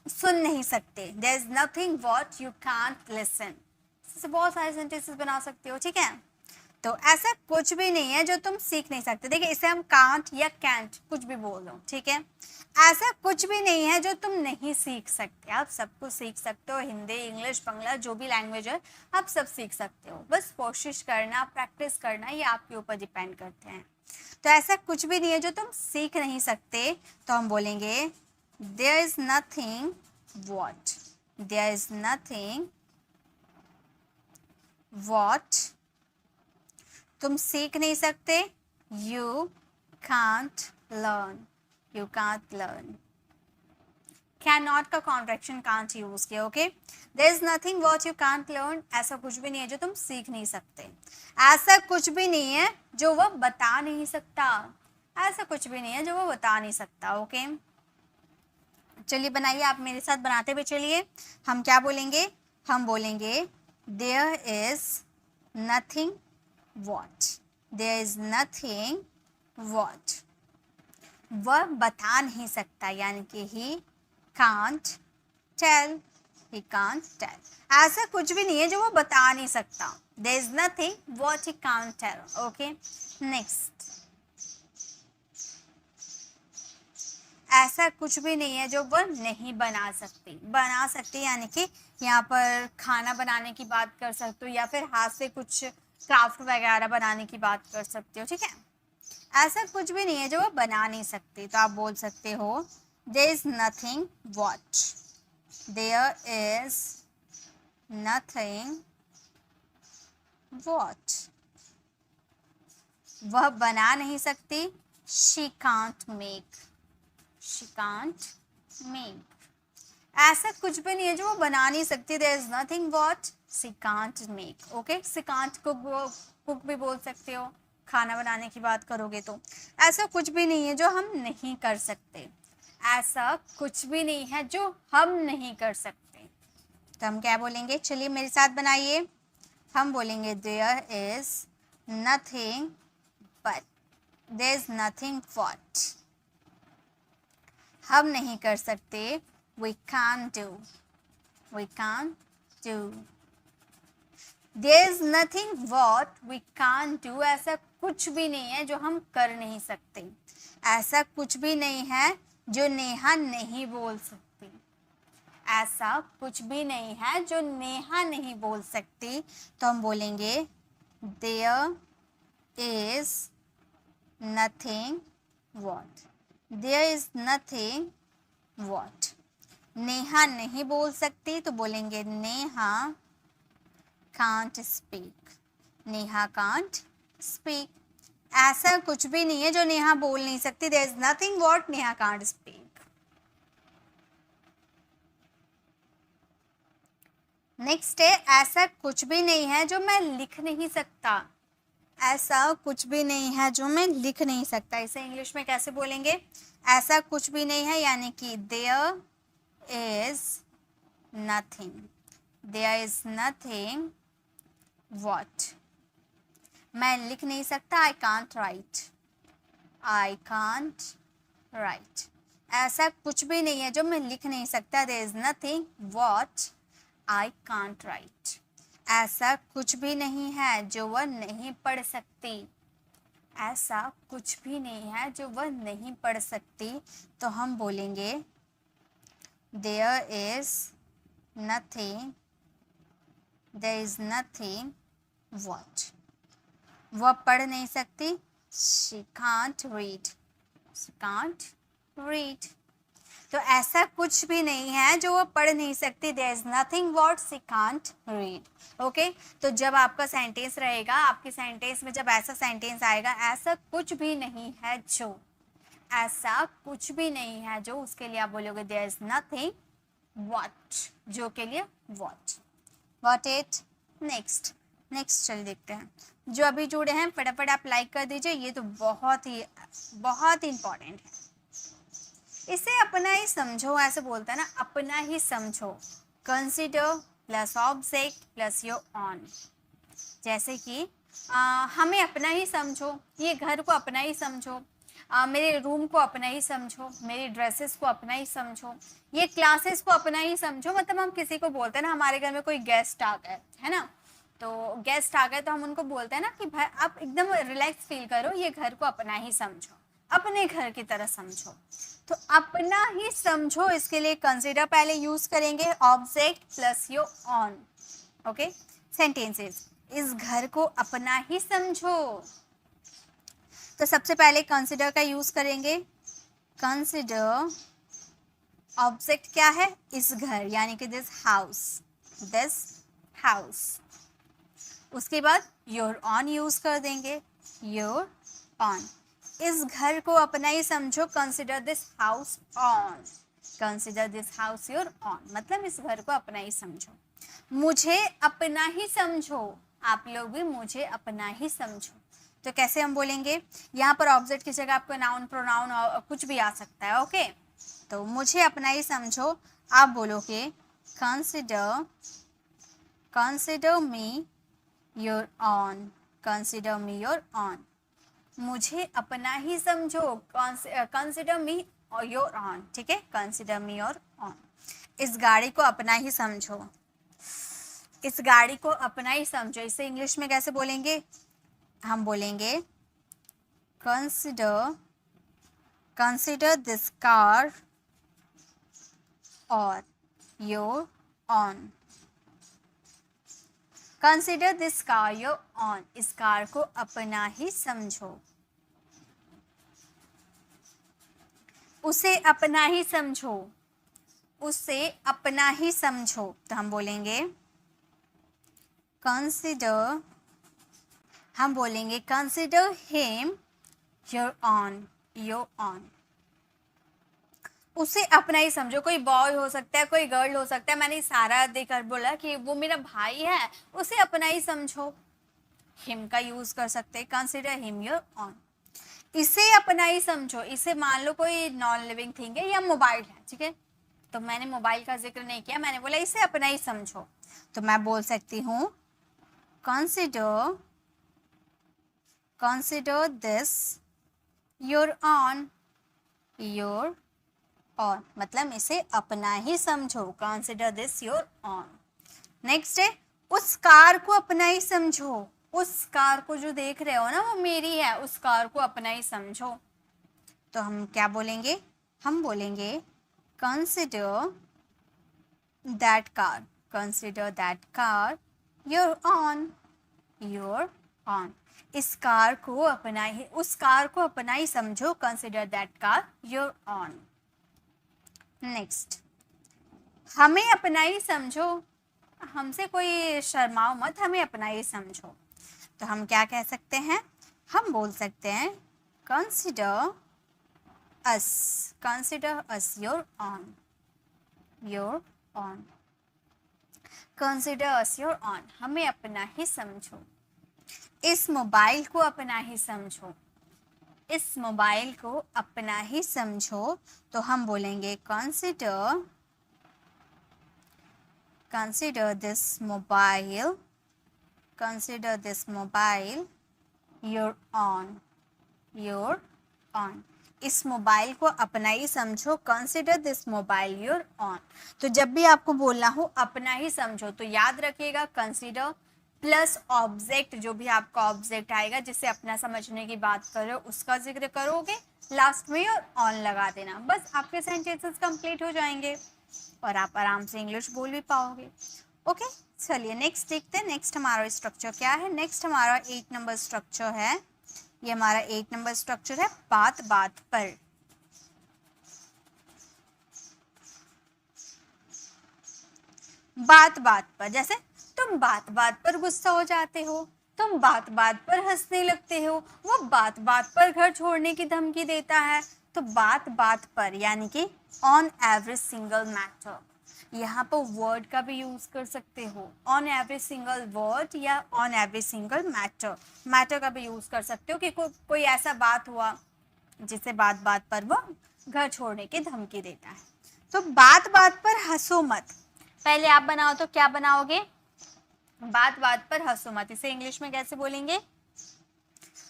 सुन नहीं सकते, there is nothing what you can't listen. इससे बहुत सारे सेंटेंसेस बना सकते हो, ठीक है। तो ऐसा कुछ भी नहीं है जो तुम सीख नहीं सकते, देखिए इसे हम कांट या कैंट कुछ भी बोल दो, ठीक है। ऐसा कुछ भी नहीं है जो तुम नहीं सीख सकते, आप सब कुछ सीख सकते हो, हिंदी, इंग्लिश, बांग्ला, जो भी लैंग्वेज है आप सब सीख सकते हो, बस कोशिश करना, प्रैक्टिस करना, ये आपके ऊपर डिपेंड करते हैं। तो ऐसा कुछ भी नहीं है जो तुम सीख नहीं सकते, तो हम बोलेंगे there is nothing what, there is nothing what तुम सीख नहीं सकते, you can't learn, you can't learn, can not का कॉन्ट्रैक्शन कांट यूज किया। Okay, there is nothing what you can't learn, ऐसा कुछ भी नहीं है जो तुम सीख नहीं सकते, ऐसा कुछ भी नहीं है जो वह बता नहीं सकता, ऐसा कुछ भी नहीं है जो वह बता नहीं सकता। ओके, चलिए बनाइए, आप मेरे साथ बनाते हुए चलिए। हम क्या बोलेंगे, हम बोलेंगे there is nothing what, there is nothing what, वह बता नहीं सकता यानी कि he can't tell, he can't tell, ऐसा कुछ भी नहीं है जो वो बता नहीं सकता, there is nothing what he can't tell। okay, next, ऐसा कुछ भी नहीं है जो वह नहीं बना सकती यानी कि यहाँ पर खाना बनाने की बात कर सकते हो, या फिर हाथ से कुछ क्राफ्ट वगैरह बनाने की बात कर सकते हो, ठीक है। ऐसा कुछ भी नहीं है जो वो बना नहीं सकती, तो आप बोल सकते हो there is nothing what, there is nothing what, वह बना नहीं सकती, she can't make, she can't make, ऐसा कुछ भी नहीं है जो वो बना नहीं सकती। There is nothing what she can't make. Okay, she can't cook भी बोल सकते हो, खाना बनाने की बात करोगे तो। ऐसा कुछ भी नहीं है जो हम नहीं कर सकते। ऐसा कुछ भी नहीं है जो हम नहीं कर सकते। तो हम क्या बोलेंगे, चलिए मेरे साथ बनाइए। हम बोलेंगे there is nothing but, there is nothing what हम नहीं कर सकते, we can't do, we can't do, there is nothing what we can't do। ऐसा कुछ भी नहीं है जो हम कर नहीं सकते। ऐसा कुछ भी नहीं है जो नेहा नहीं बोल सकती। ऐसा कुछ भी नहीं है जो नेहा नहीं बोल सकती। तो हम बोलेंगे there is nothing what, there is nothing what। Neha नहीं बोल सकती तो बोलेंगे Neha can't speak, Neha can't speak. ऐसा कुछ भी नहीं है जो नेहा बोल नहीं सकती। There is nothing what Neha can't speak. Next है ऐसा कुछ भी नहीं है जो मैं लिख नहीं सकता। ऐसा कुछ भी नहीं है जो मैं लिख नहीं सकता। इसे इंग्लिश में कैसे बोलेंगे, ऐसा कुछ भी नहीं है यानी कि there is nothing, there is nothing what मैं लिख नहीं सकता। I can't write, I can't write। ऐसा कुछ भी नहीं है जो मैं लिख नहीं सकता। there is nothing what I can't write। ऐसा कुछ भी नहीं है जो वह नहीं पढ़ सकती। ऐसा कुछ भी नहीं है जो वह नहीं पढ़ सकती। तो हम बोलेंगे there is nothing, there is nothing what वह पढ़ नहीं सकती। she can't read, she can't read। तो ऐसा कुछ भी नहीं है जो वह पढ़ नहीं सकती। there is nothing what she can't read। Okay, तो जब आपका सेंटेंस रहेगा, आपके सेंटेंस में जब ऐसा सेंटेंस आएगा, ऐसा कुछ भी नहीं है जो, ऐसा कुछ भी नहीं है जो, उसके लिए आप बोलोगे देयर इज नथिंग व्हाट, जो के लिए व्हाट। What it. नेक्स्ट चलिए देखते हैं। जो अभी जुड़े हैं फटाफट आप लाइक कर दीजिए, ये तो बहुत ही इंपॉर्टेंट है। इसे अपना ही समझो, ऐसे बोलता है ना, अपना ही समझो। Consider plus object plus your on. जैसे कि हमें अपना ही समझो, ये घर को अपना ही समझो, मेरे रूम को अपना ही समझो, मेरी ड्रेसेस को अपना ही समझो, ये क्लासेस को अपना ही समझो। मतलब हम किसी को बोलते हैं ना, हमारे घर में कोई गेस्ट आ गए है ना, तो गेस्ट आ गए तो हम उनको बोलते हैं ना कि भाई आप एकदम रिलैक्स फील करो, ये घर को अपना ही समझो, अपने घर की तरह समझो। तो अपना ही समझो, इसके लिए कंसीडर पहले यूज करेंगे, object plus your on. Okay, sentences, इस घर को अपना ही समझो। तो सबसे पहले कंसीडर का यूज करेंगे। कंसीडर, ऑब्जेक्ट क्या है, इस घर यानी कि दिस हाउस। उसके बाद योर ऑन यूज कर देंगे, योर ऑन। इस घर को अपना ही समझो, consider this house on, consider this house your on, मतलब इस घर को अपना ही समझो। मुझे अपना ही समझो, आप लोग भी मुझे अपना ही समझो। तो कैसे हम बोलेंगे, यहाँ पर ऑब्जेक्ट की जगह आपको नाउन प्रोनाउन कुछ भी आ सकता है। ओके, तो मुझे अपना ही समझो, आप बोलोगे consider me your on, consider me your on. मुझे अपना ही समझो, कंसिडर मी योर ऑन। ठीक है, कंसिडर मी योर ऑन। इस गाड़ी को अपना ही समझो, इस गाड़ी को अपना ही समझो। इसे इंग्लिश में कैसे बोलेंगे, हम बोलेंगे कंसिडर दिस कार और your on. Consider this car your on, इस कार को अपना ही समझो। उसे अपना ही समझो, उसे अपना ही समझो। तो हम बोलेंगे कंसिडर, हम बोलेंगे consider him your on, your on. उसे अपना ही समझो, कोई बॉय हो सकता है, कोई गर्ल हो सकता है, मैंने इशारा देकर बोला कि वो मेरा भाई है, उसे अपना ही समझो। हिम का यूज कर सकते हैं, कंसिडर हिम योर ऑन। इसे अपना ही समझो, इसे मान लो कोई नॉन लिविंग थिंग है या मोबाइल है, ठीक है, तो मैंने मोबाइल का जिक्र नहीं किया, मैंने बोला इसे अपना ही समझो, तो मैं बोल सकती हूँ consider consider this your on, your on मतलब इसे अपना ही समझो, consider this your on. Next है उस कार को अपना ही समझो, उस कार को जो देख रहे हो ना वो मेरी है, उस कार को अपना ही समझो। तो हम क्या बोलेंगे, हम बोलेंगे consider that car, consider that car your on, your on. इस कार को अपना ही, उस कार को अपना ही समझो, consider that car your on. Next, हमें अपना ही समझो, हमसे कोई शर्माओ मत, हमें अपना ही समझो। तो हम क्या कह सकते हैं, हम बोल सकते हैं consider us, consider us your on, your on, consider us your on, हमें अपना ही समझो। इस मोबाइल को अपना ही समझो, इस मोबाइल को अपना ही समझो, तो हम बोलेंगे consider consider this mobile, consider this mobile your on, your on. इस मोबाइल को अपना ही समझो, consider this mobile your on. तो जब भी आपको बोलना हो अपना ही समझो, तो याद रखिएगा कंसिडर प्लस ऑब्जेक्ट, जो भी आपका ऑब्जेक्ट आएगा जिसे अपना समझने की बात कर रहे हो उसका जिक्र करोगे, लास्ट में और ऑन लगा देना, बस आपके सेंटेंसेस कंप्लीट हो जाएंगे और आप आराम से इंग्लिश बोल भी पाओगे। ओके, चलिए नेक्स्ट देखते हैं, नेक्स्ट हमारा स्ट्रक्चर क्या है। नेक्स्ट हमारा 8 नंबर स्ट्रक्चर है, ये हमारा 8 नंबर स्ट्रक्चर है बात बात पर। बात बात पर, जैसे तुम बात बात पर गुस्सा हो जाते हो, तुम बात बात पर हंसने लगते हो, वो बात बात पर घर छोड़ने की धमकी देता है। तो बात बात पर यानी कि ऑन एवरी सिंगल मैटर, यहाँ पर वर्ड का भी यूज कर सकते हो, ऑन एवरी सिंगल वर्ड या on every single matter, matter का भी यूज कर सकते हो कि कोई ऐसा बात हुआ जिसे बात बात पर वो घर छोड़ने की धमकी देता है। तो बात बात पर हंसो मत, पहले आप बनाओ तो क्या बनाओगे, बात बात पर हंसो मत, इसे इंग्लिश में कैसे बोलेंगे,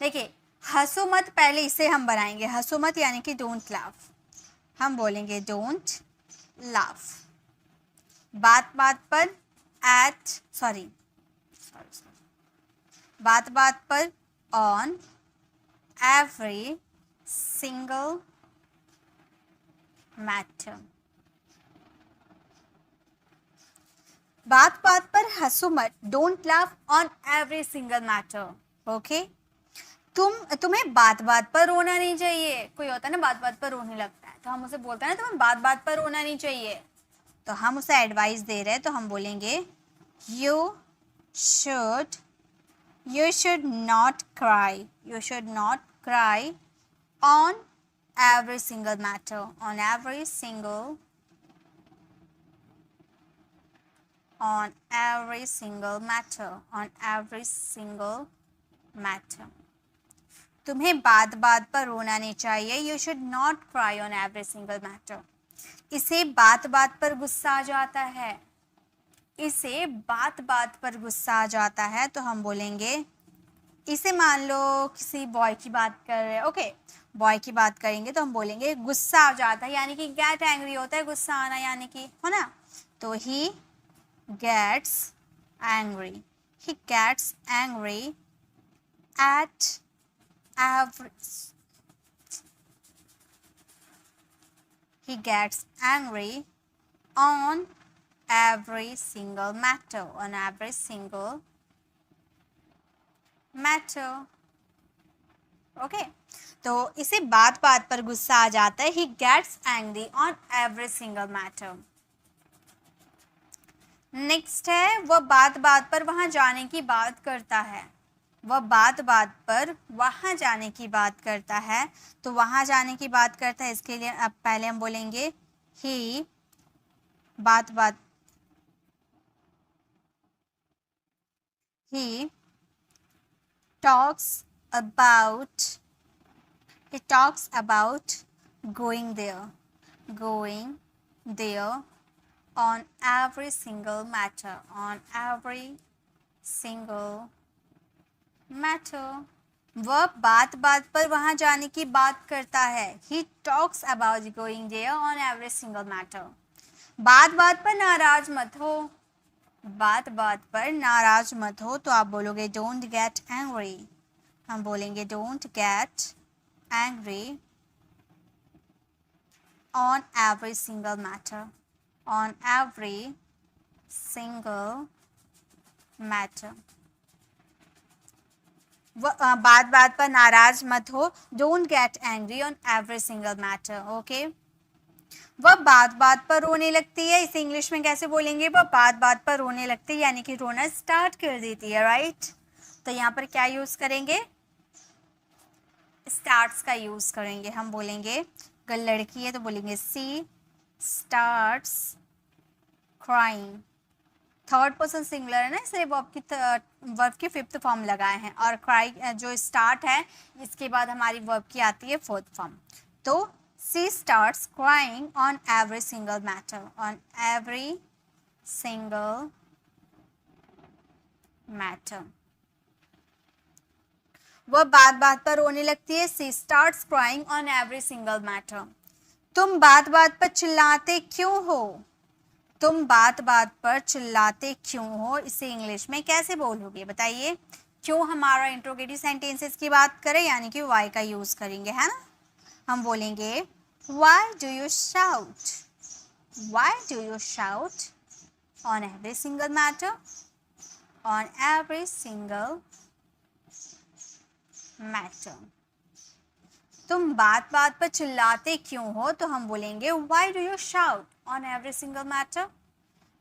देखिए हंसो मत, पहले इसे हम बनाएंगे, हंसो मत यानी कि डोंट लाफ, हम बोलेंगे डोंट लाफ। बात बात पर एट सॉरी बात बात पर ऑन एवरी सिंगल मैटर, बात बात पर हंसो मत, don't laugh on every single matter. Okay, तुम्हें बात बात पर रोना नहीं चाहिए, कोई होता है ना बात बात पर रोने लगता है, तो हम उसे बोलते हैं ना तुम्हें बात बात पर रोना नहीं चाहिए, तो हम उसे एडवाइस दे रहे हैं, तो हम बोलेंगे you should not cry, you should not cry on every single matter, on every single, on every single matter, on every single matter. तुम्हें बात बात पर रोना नहीं चाहिए, you should not cry on every single matter. इसे बात बात पर गुस्सा आ जाता है, इसे बात बात पर गुस्सा आ जाता है, तो हम बोलेंगे, इसे मान लो किसी बॉय की बात कर रहे हैं, ओके बॉय की बात करेंगे तो हम बोलेंगे गुस्सा आ जाता है, यानी कि गेट एंग्री होता है, गुस्सा आना यानी कि, है ना, तो ही gets angry, he gets angry at every, he gets angry on every single matter, on every single matter. Okay, तो इसे बात बात पर गुस्सा आ जाता है, he gets angry on every single matter. Next है वह बात बात पर वहां जाने की बात करता है, वह बात बात पर वहाँ जाने की बात करता है। तो वहाँ जाने की बात करता है, इसके लिए अब पहले हम बोलेंगे ही बात बात he talks about he talks about going there on every single matter. वह बात बात पर वहां जाने की बात करता है। He talks about going there on every single matter. बात बात पर नाराज मत हो, बात बात पर नाराज मत हो, तो आप बोलोगे डोंट गेट एंग्री। हम बोलेंगे don't get angry on every single matter, on every single matter. बात बात पर नाराज मत हो, don't get angry on every single matter. Okay, वह बात बात पर रोने लगती है, इसे इंग्लिश में कैसे बोलेंगे? वह बात बात पर रोने लगती है, यानी कि रोना स्टार्ट कर देती है, राइट। तो यहाँ पर क्या यूज करेंगे? स्टार्ट्स का यूज करेंगे। हम बोलेंगे अगर लड़की है तो बोलेंगे she starts crying. Third person singular है ना, इसलिए वर्ब की फिफ्थ फॉर्म लगाए हैं, और क्राई जो स्टार्ट है इसके बाद हमारी वर्ब की आती है फोर्थ फॉर्म। तो she starts crying on every single matter, on every single matter. वह बात बात पर रोने लगती है, she starts crying on every single matter. तुम बात बात पर चिल्लाते क्यों हो? तुम बात बात पर चिल्लाते क्यों हो, इसे इंग्लिश में कैसे बोलोगे बताइए? क्यों हमारा इंट्रोगेटिव सेंटेंसेस की बात करें, यानी कि वाई का यूज करेंगे, है ना। हम बोलेंगे why do you shout, why do you shout on every single matter, on every single matter. तुम बात बात पर चिल्लाते क्यों हो, तो हम बोलेंगे why do you shout on every single matter.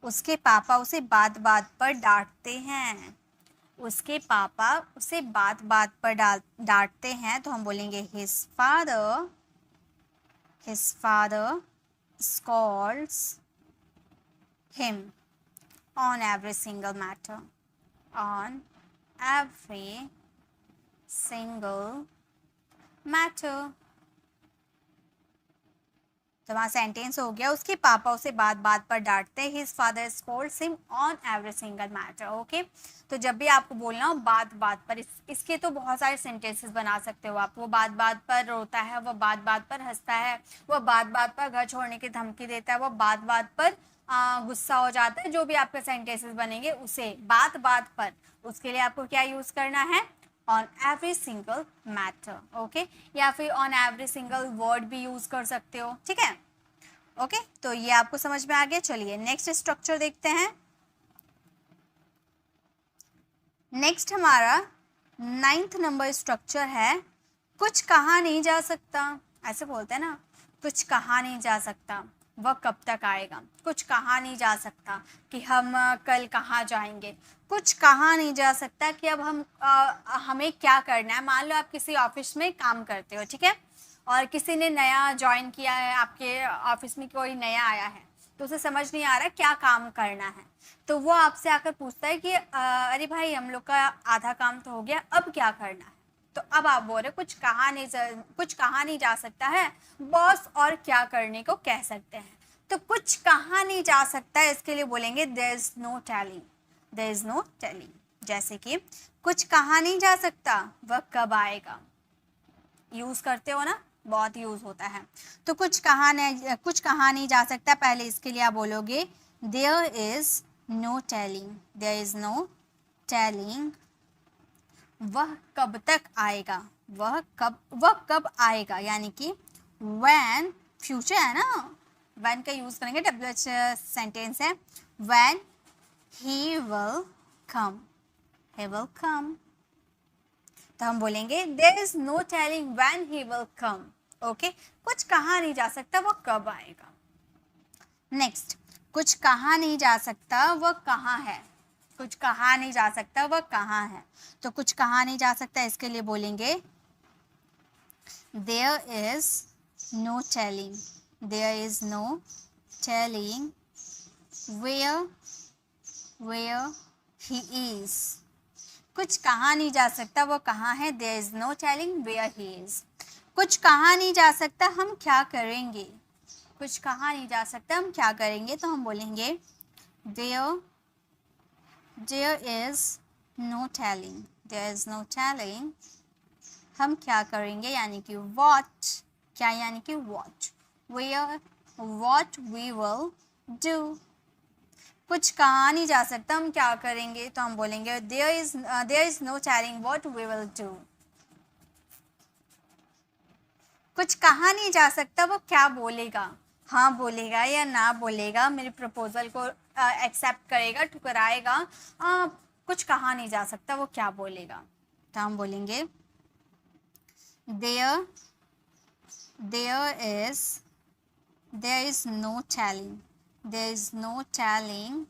उसके पापा उसे बात बात पर डांटते हैं, उसके पापा उसे बात बात पर डांटते हैं, तो हम बोलेंगे his father scolds him on every single matter, on every single matter। तो वहाँ सेंटेंस हो गया, उसके पापा उसे बात बात पर डांटते हैं, his father Scholz him on every single matter. Okay, तो जब भी आपको बोलना हो बात बात पर, इसके तो बहुत सारे सेंटेंसेस बना सकते हो आप। वो बात बात पर रोता है, वो बात बात पर हंसता है, वो बात बात पर घर छोड़ने की धमकी देता है, वो बात बात पर गुस्सा हो जाता है। जो भी आपके सेंटेंसेस बनेंगे उसे बात बात पर, उसके लिए आपको क्या यूज करना है? On every single matter. Okay, या फिर ऑन एवरी सिंगल वर्ड भी यूज कर सकते हो, ठीक है। ओके, तो ये आपको समझ में आ गया। चलिए नेक्स्ट स्ट्रक्चर देखते हैं। नेक्स्ट हमारा 9th नंबर स्ट्रक्चर है, कुछ कहा नहीं जा सकता। ऐसे बोलते हैं ना, कुछ कहा नहीं जा सकता, वह कब तक आएगा। कुछ कहा नहीं जा सकता कि हम कल कहाँ जाएंगे, कुछ कहा नहीं जा सकता कि अब हमें क्या करना है। मान लो आप किसी ऑफिस में काम करते हो, ठीक है, और किसी ने नया ज्वाइन किया है, आपके ऑफिस में कोई नया आया है, तो उसे समझ नहीं आ रहा क्या काम करना है, तो वो आपसे आकर पूछता है कि अरे भाई हम लोग का आधा काम तो हो गया, अब क्या करना है। तो अब आप बोल रहे कुछ कहा नहीं जा सकता है, बॉस और क्या करने को कह सकते हैं। तो कुछ कहा नहीं जा सकता है, इसके लिए बोलेंगे there is no telling, there is no telling. जैसे कि कुछ कहा नहीं जा सकता, वह कब आएगा, यूज करते हो ना, बहुत यूज होता है। तो कुछ कहा नहीं जा सकता, पहले इसके लिए आप बोलोगे there is no telling, there is no telling. वह कब तक आएगा, वह कब आएगा, यानी कि when, फ्यूचर है ना, when का यूज करेंगे, WH सेंटेंस है, when he will come, he will come। तो हम बोलेंगे there is no telling when he will come. Okay, कुछ कहा नहीं जा सकता वो कब आएगा। नेक्स्ट, कुछ कहा नहीं जा सकता वह कहाँ है। कुछ कहा नहीं जा सकता वह कहाँ है। तो कुछ कहा नहीं जा सकता, इसके लिए बोलेंगे there is no telling, there is no telling where he is। कुछ कहा नहीं जा सकता वो कहाँ है, there is no telling where he is। कुछ कहा नहीं जा सकता हम क्या करेंगे, कुछ कहा नहीं जा सकता हम क्या करेंगे, तो हम बोलेंगे there is no telling, there is no telling हम क्या करेंगे, यानी कि what, क्या यानी कि what we will do। कुछ कहा नहीं जा सकता हम क्या करेंगे, तो हम बोलेंगे there is no telling what we will do। कुछ कहा नहीं जा सकता वो क्या बोलेगा, हाँ बोलेगा या ना बोलेगा, मेरे प्रपोजल को एक्सेप्ट करेगा, ठुकराएगा, कुछ कहा नहीं जा सकता वो क्या बोलेगा। तो हम बोलेंगे there is no telling, there is no telling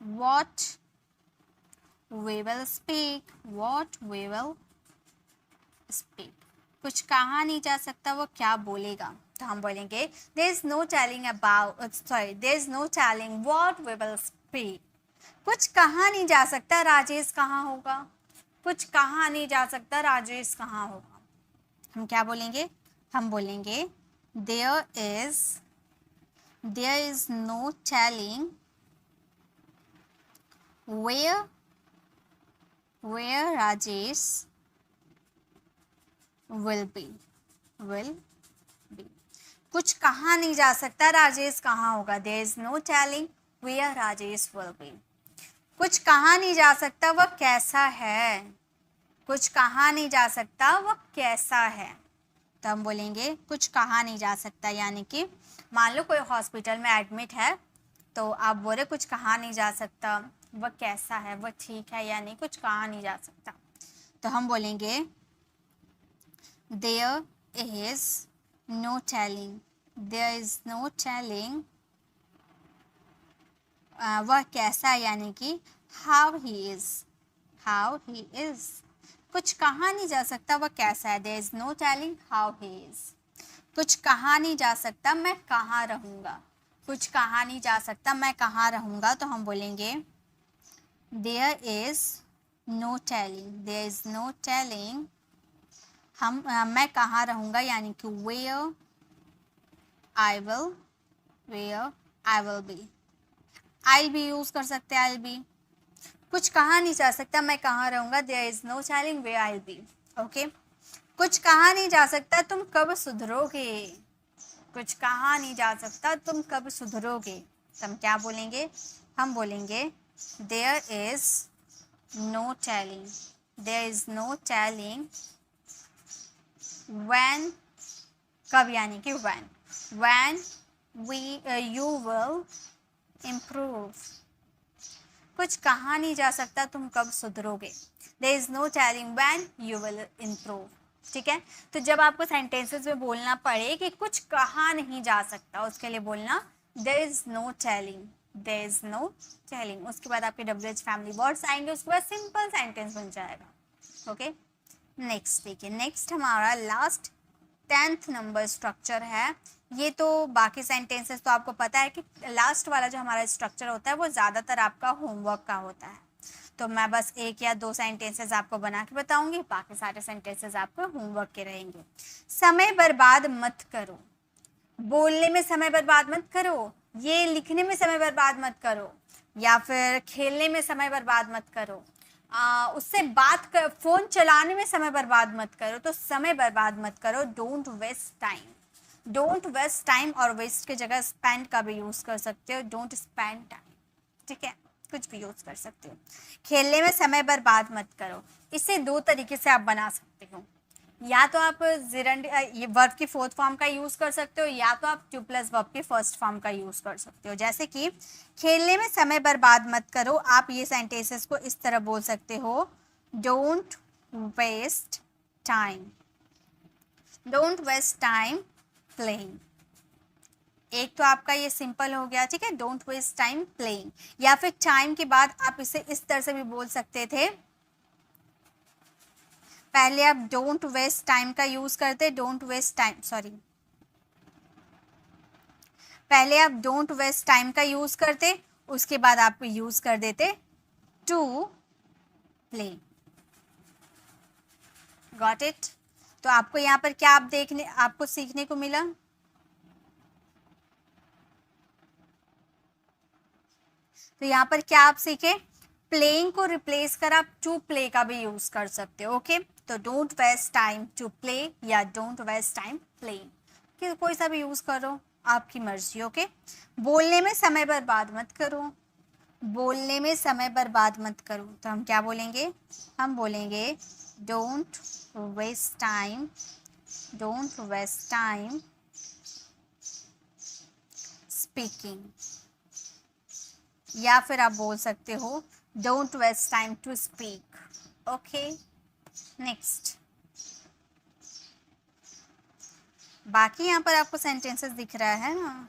what we will speak, what we will speak। कुछ कहा नहीं जा सकता वो क्या बोलेगा, तो हम बोलेंगे there is no telling there is no telling what we will speak। कुछ कहा नहीं जा सकता राजेश कहाँ होगा, कुछ कहा नहीं जा सकता राजेश कहाँ होगा। हम क्या बोलेंगे, हम बोलेंगे there is no telling where Rajesh will be। कुछ कहा नहीं जा सकता राजेश कहाँ होगा, there is no telling where Rajesh will be। कुछ कहा नहीं जा सकता वह कैसा है, कुछ कहा नहीं जा सकता वह कैसा है। तो हम बोलेंगे कुछ कहा नहीं जा सकता, यानी कि मान लो कोई हॉस्पिटल में एडमिट है, तो आप बोले कुछ कहा नहीं जा सकता वह कैसा है, वह ठीक है या नहीं, कुछ कहा नहीं जा सकता। तो हम बोलेंगे there is no telling, there is no telling वह कैसा है, यानी कि how he is। कुछ कहा नहीं जा सकता वह कैसा है, there is no telling how he is। कुछ कहा नहीं जा सकता मैं कहाँ रहूँगा, कुछ कहा नहीं जा सकता मैं कहाँ रहूँगा। तो हम बोलेंगे there is no telling हम मैं कहाँ रहूँगा, यानी कि where I will be। I'll be use कर सकते हैं, I'll be। कुछ कहा नहीं जा सकता मैं कहाँ रहूँगा, there is no telling where I'll be। Okay, कुछ कहा नहीं जा सकता तुम कब सुधरोगे, कुछ कहा नहीं जा सकता तुम कब सुधरोगे। तो हम क्या बोलेंगे, हम बोलेंगे there is no telling when, कब यानी कि when you will improve। कुछ कहा नहीं जा सकता तुम कब सुधरोगे, there is no telling when you will improve। ठीक है, तो जब आपको सेंटेंसेस में बोलना पड़े कि कुछ कहा नहीं जा सकता, उसके लिए बोलना there is no telling, उसके बाद आपके WH फैमिली वर्ड्स आएंगे, उसके बाद सिंपल सेंटेंस बन जाएगा। ओके, नेक्स्ट देखिए, नेक्स्ट हमारा लास्ट 10th नंबर स्ट्रक्चर है। ये तो बाकी सेंटेंसेस तो आपको पता है कि लास्ट वाला जो हमारा स्ट्रक्चर होता है वो ज़्यादातर आपका होमवर्क का होता है, तो मैं बस 1 या 2 सेंटेंसेस आपको बना के बताऊंगी, बाकी सारे सेंटेंसेस आपको होमवर्क के रहेंगे। समय बर्बाद मत करो, बोलने में समय बर्बाद मत करो, ये लिखने में समय बर्बाद मत करो, या फिर खेलने में समय बर्बाद मत करो, उससे बात कर, फोन चलाने में समय बर्बाद मत करो। तो समय बर्बाद मत करो, डोंट वेस्ट टाइम, और वेस्ट की जगह स्पेंड का भी यूज कर सकते हो, डोंट स्पेंड टाइम। ठीक है, कुछ भी यूज कर सकते हो। खेलने में समय बर्बाद मत करो, इसे 2 तरीके से आप बना सकते हो, या तो आप ये वर्ब की 4th फॉर्म का यूज कर सकते हो, या तो आप 2+ वर्ब की 1st फॉर्म का यूज कर सकते हो। जैसे कि खेलने में समय बर्बाद मत करो, आप ये सेंटेंसेस को इस तरह बोल सकते हो, डोंट वेस्ट टाइम प्लेइंग। एक तो आपका ये सिंपल हो गया, ठीक है, डोंट वेस्ट टाइम प्लेइंग, या फिर टाइम के बाद आप इसे इस तरह से भी बोल सकते थे, पहले आप डोंट वेस्ट टाइम का यूज करते, डोंट वेस्ट टाइम, सॉरी, पहले आप डोंट वेस्ट टाइम का यूज करते, उसके बाद आप यूज कर देते टू प्ले। Got it? तो आपको यहाँ पर क्या आपको सीखने को मिला? तो यहाँ पर क्या आप सीखे? प्लेइंग को रिप्लेस कर आप टू प्ले का भी यूज कर सकते हो। ओके, तो don't waste time to play या डोंट वेस्ट टाइम प्लेइंग, कोई सा भी यूज करो, आपकी मर्जी। ओके, बोलने में समय बर्बाद मत करो, बोलने में समय बर्बाद मत करो, तो हम क्या बोलेंगे? हम बोलेंगे don't waste time, don't waste time speaking, या फिर आप बोल सकते हो don't waste time to speak. Okay, next, बाकी यहाँ पर आपको सेंटेंसेस दिख रहा है ना?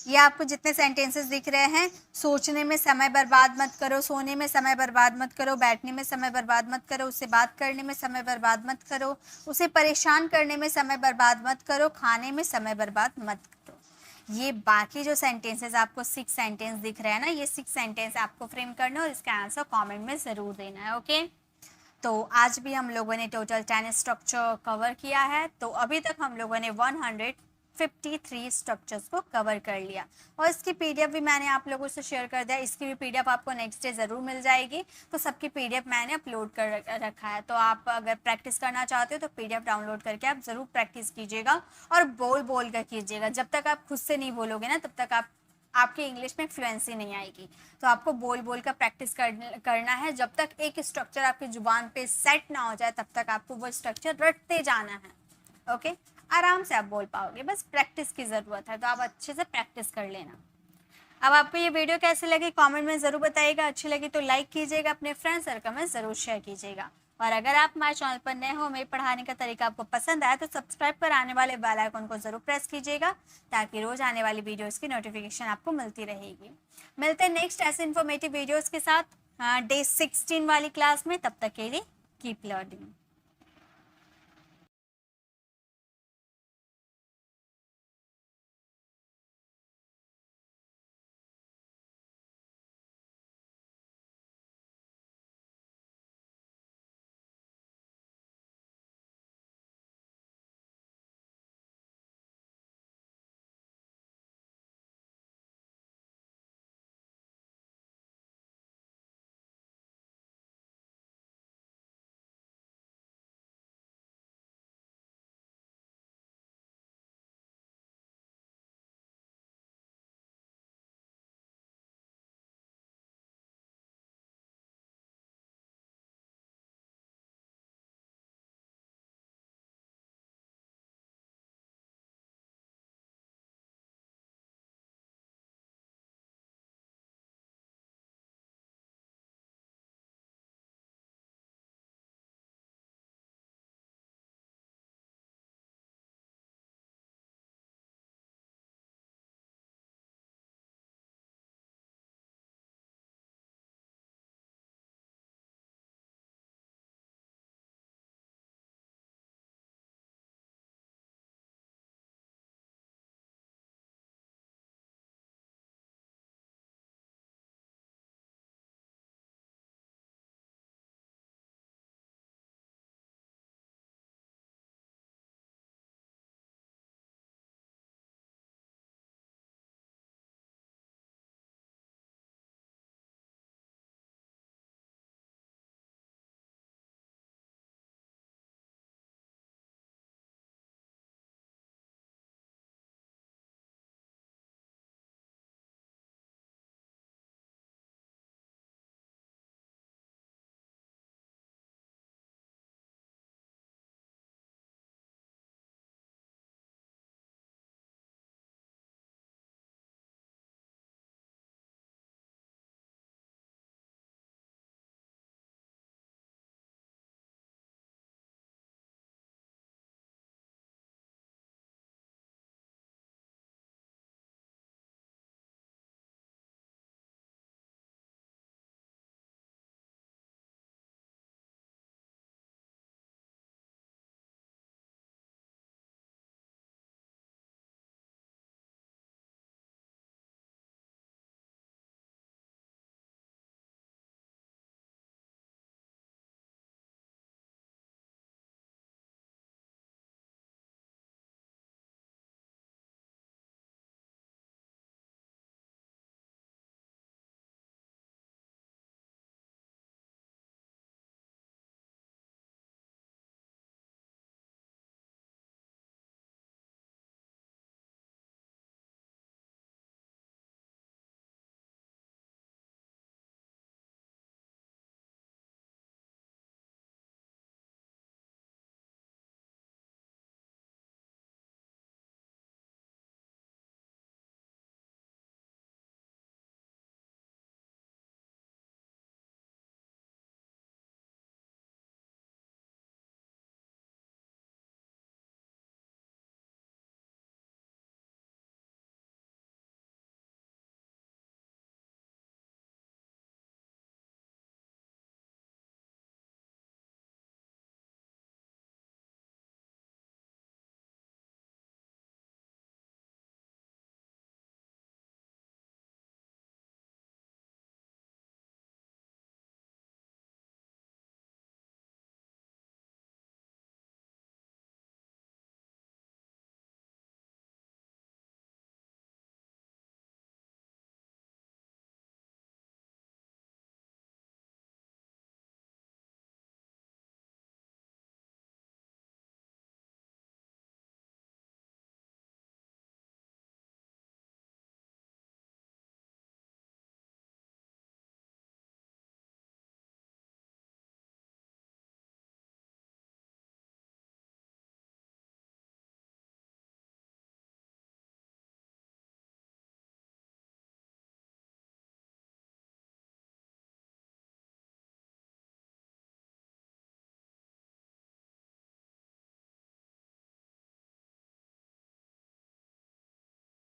ये आपको जितने सेंटेंसेस दिख रहे हैं, सोचने में समय बर्बाद मत करो, सोने में समय बर्बाद मत करो, बैठने में समय बर्बाद मत करो, उससे बात करने में समय बर्बाद मत करो, उसे परेशान करने में समय बर्बाद मत करो, खाने में समय बर्बाद मत करो। ये बाकी जो सेंटेंसेस आपको 6 सेंटेंस दिख रहे हैं ना, ये 6 सेंटेंस आपको फ्रेम करना और इसका आंसर कॉमेंट में ज़रूर देना है। ओके, तो आज भी हम लोगों ने टोटल 10 स्ट्रक्चर कवर किया है। तो अभी तक हम लोगों ने 153 स्ट्रक्चर्स को कवर कर लिया, और इसकी पीडीएफ भी मैंने आप लोगों से शेयर कर दिया। इसकी भी पीडीएफ आपको नेक्स्ट डे ज़रूर मिल जाएगी। तो सबकी पीडीएफ मैंने अपलोड कर रखा है, तो आप अगर प्रैक्टिस करना चाहते हो तो पीडीएफ डाउनलोड करके आप ज़रूर प्रैक्टिस कीजिएगा, और बोल बोल कर कीजिएगा। जब तक आप खुद से नहीं बोलोगे ना, तब तक आपकी इंग्लिश में फ्लुएंसी नहीं आएगी। तो आपको बोल बोल कर प्रैक्टिस करना है। जब तक एक स्ट्रक्चर आपकी जुबान पे सेट ना हो जाए, तब तक आपको वो स्ट्रक्चर रटते जाना है। ओके, आराम से आप बोल पाओगे, बस प्रैक्टिस की ज़रूरत है, तो आप अच्छे से प्रैक्टिस कर लेना। अब आपको ये वीडियो कैसी लगी कमेंट में ज़रूर बताइएगा। अच्छी लगी तो लाइक कीजिएगा, अपने फ्रेंड सर्कल में ज़रूर शेयर कीजिएगा। और अगर आप हमारे चैनल पर नए हो, मेरे पढ़ाने का तरीका आपको पसंद आया, तो सब्सक्राइब कर आने वाले बेल आइकन को ज़रूर प्रेस कीजिएगा, ताकि रोज़ आने वाली वीडियोज़ की नोटिफिकेशन आपको मिलती रहेगी। मिलते हैं नेक्स्ट ऐसे इन्फॉर्मेटिव वीडियोज़ के साथ डे 16 वाली क्लास में। तब तक के लिए कीप लर्निंग।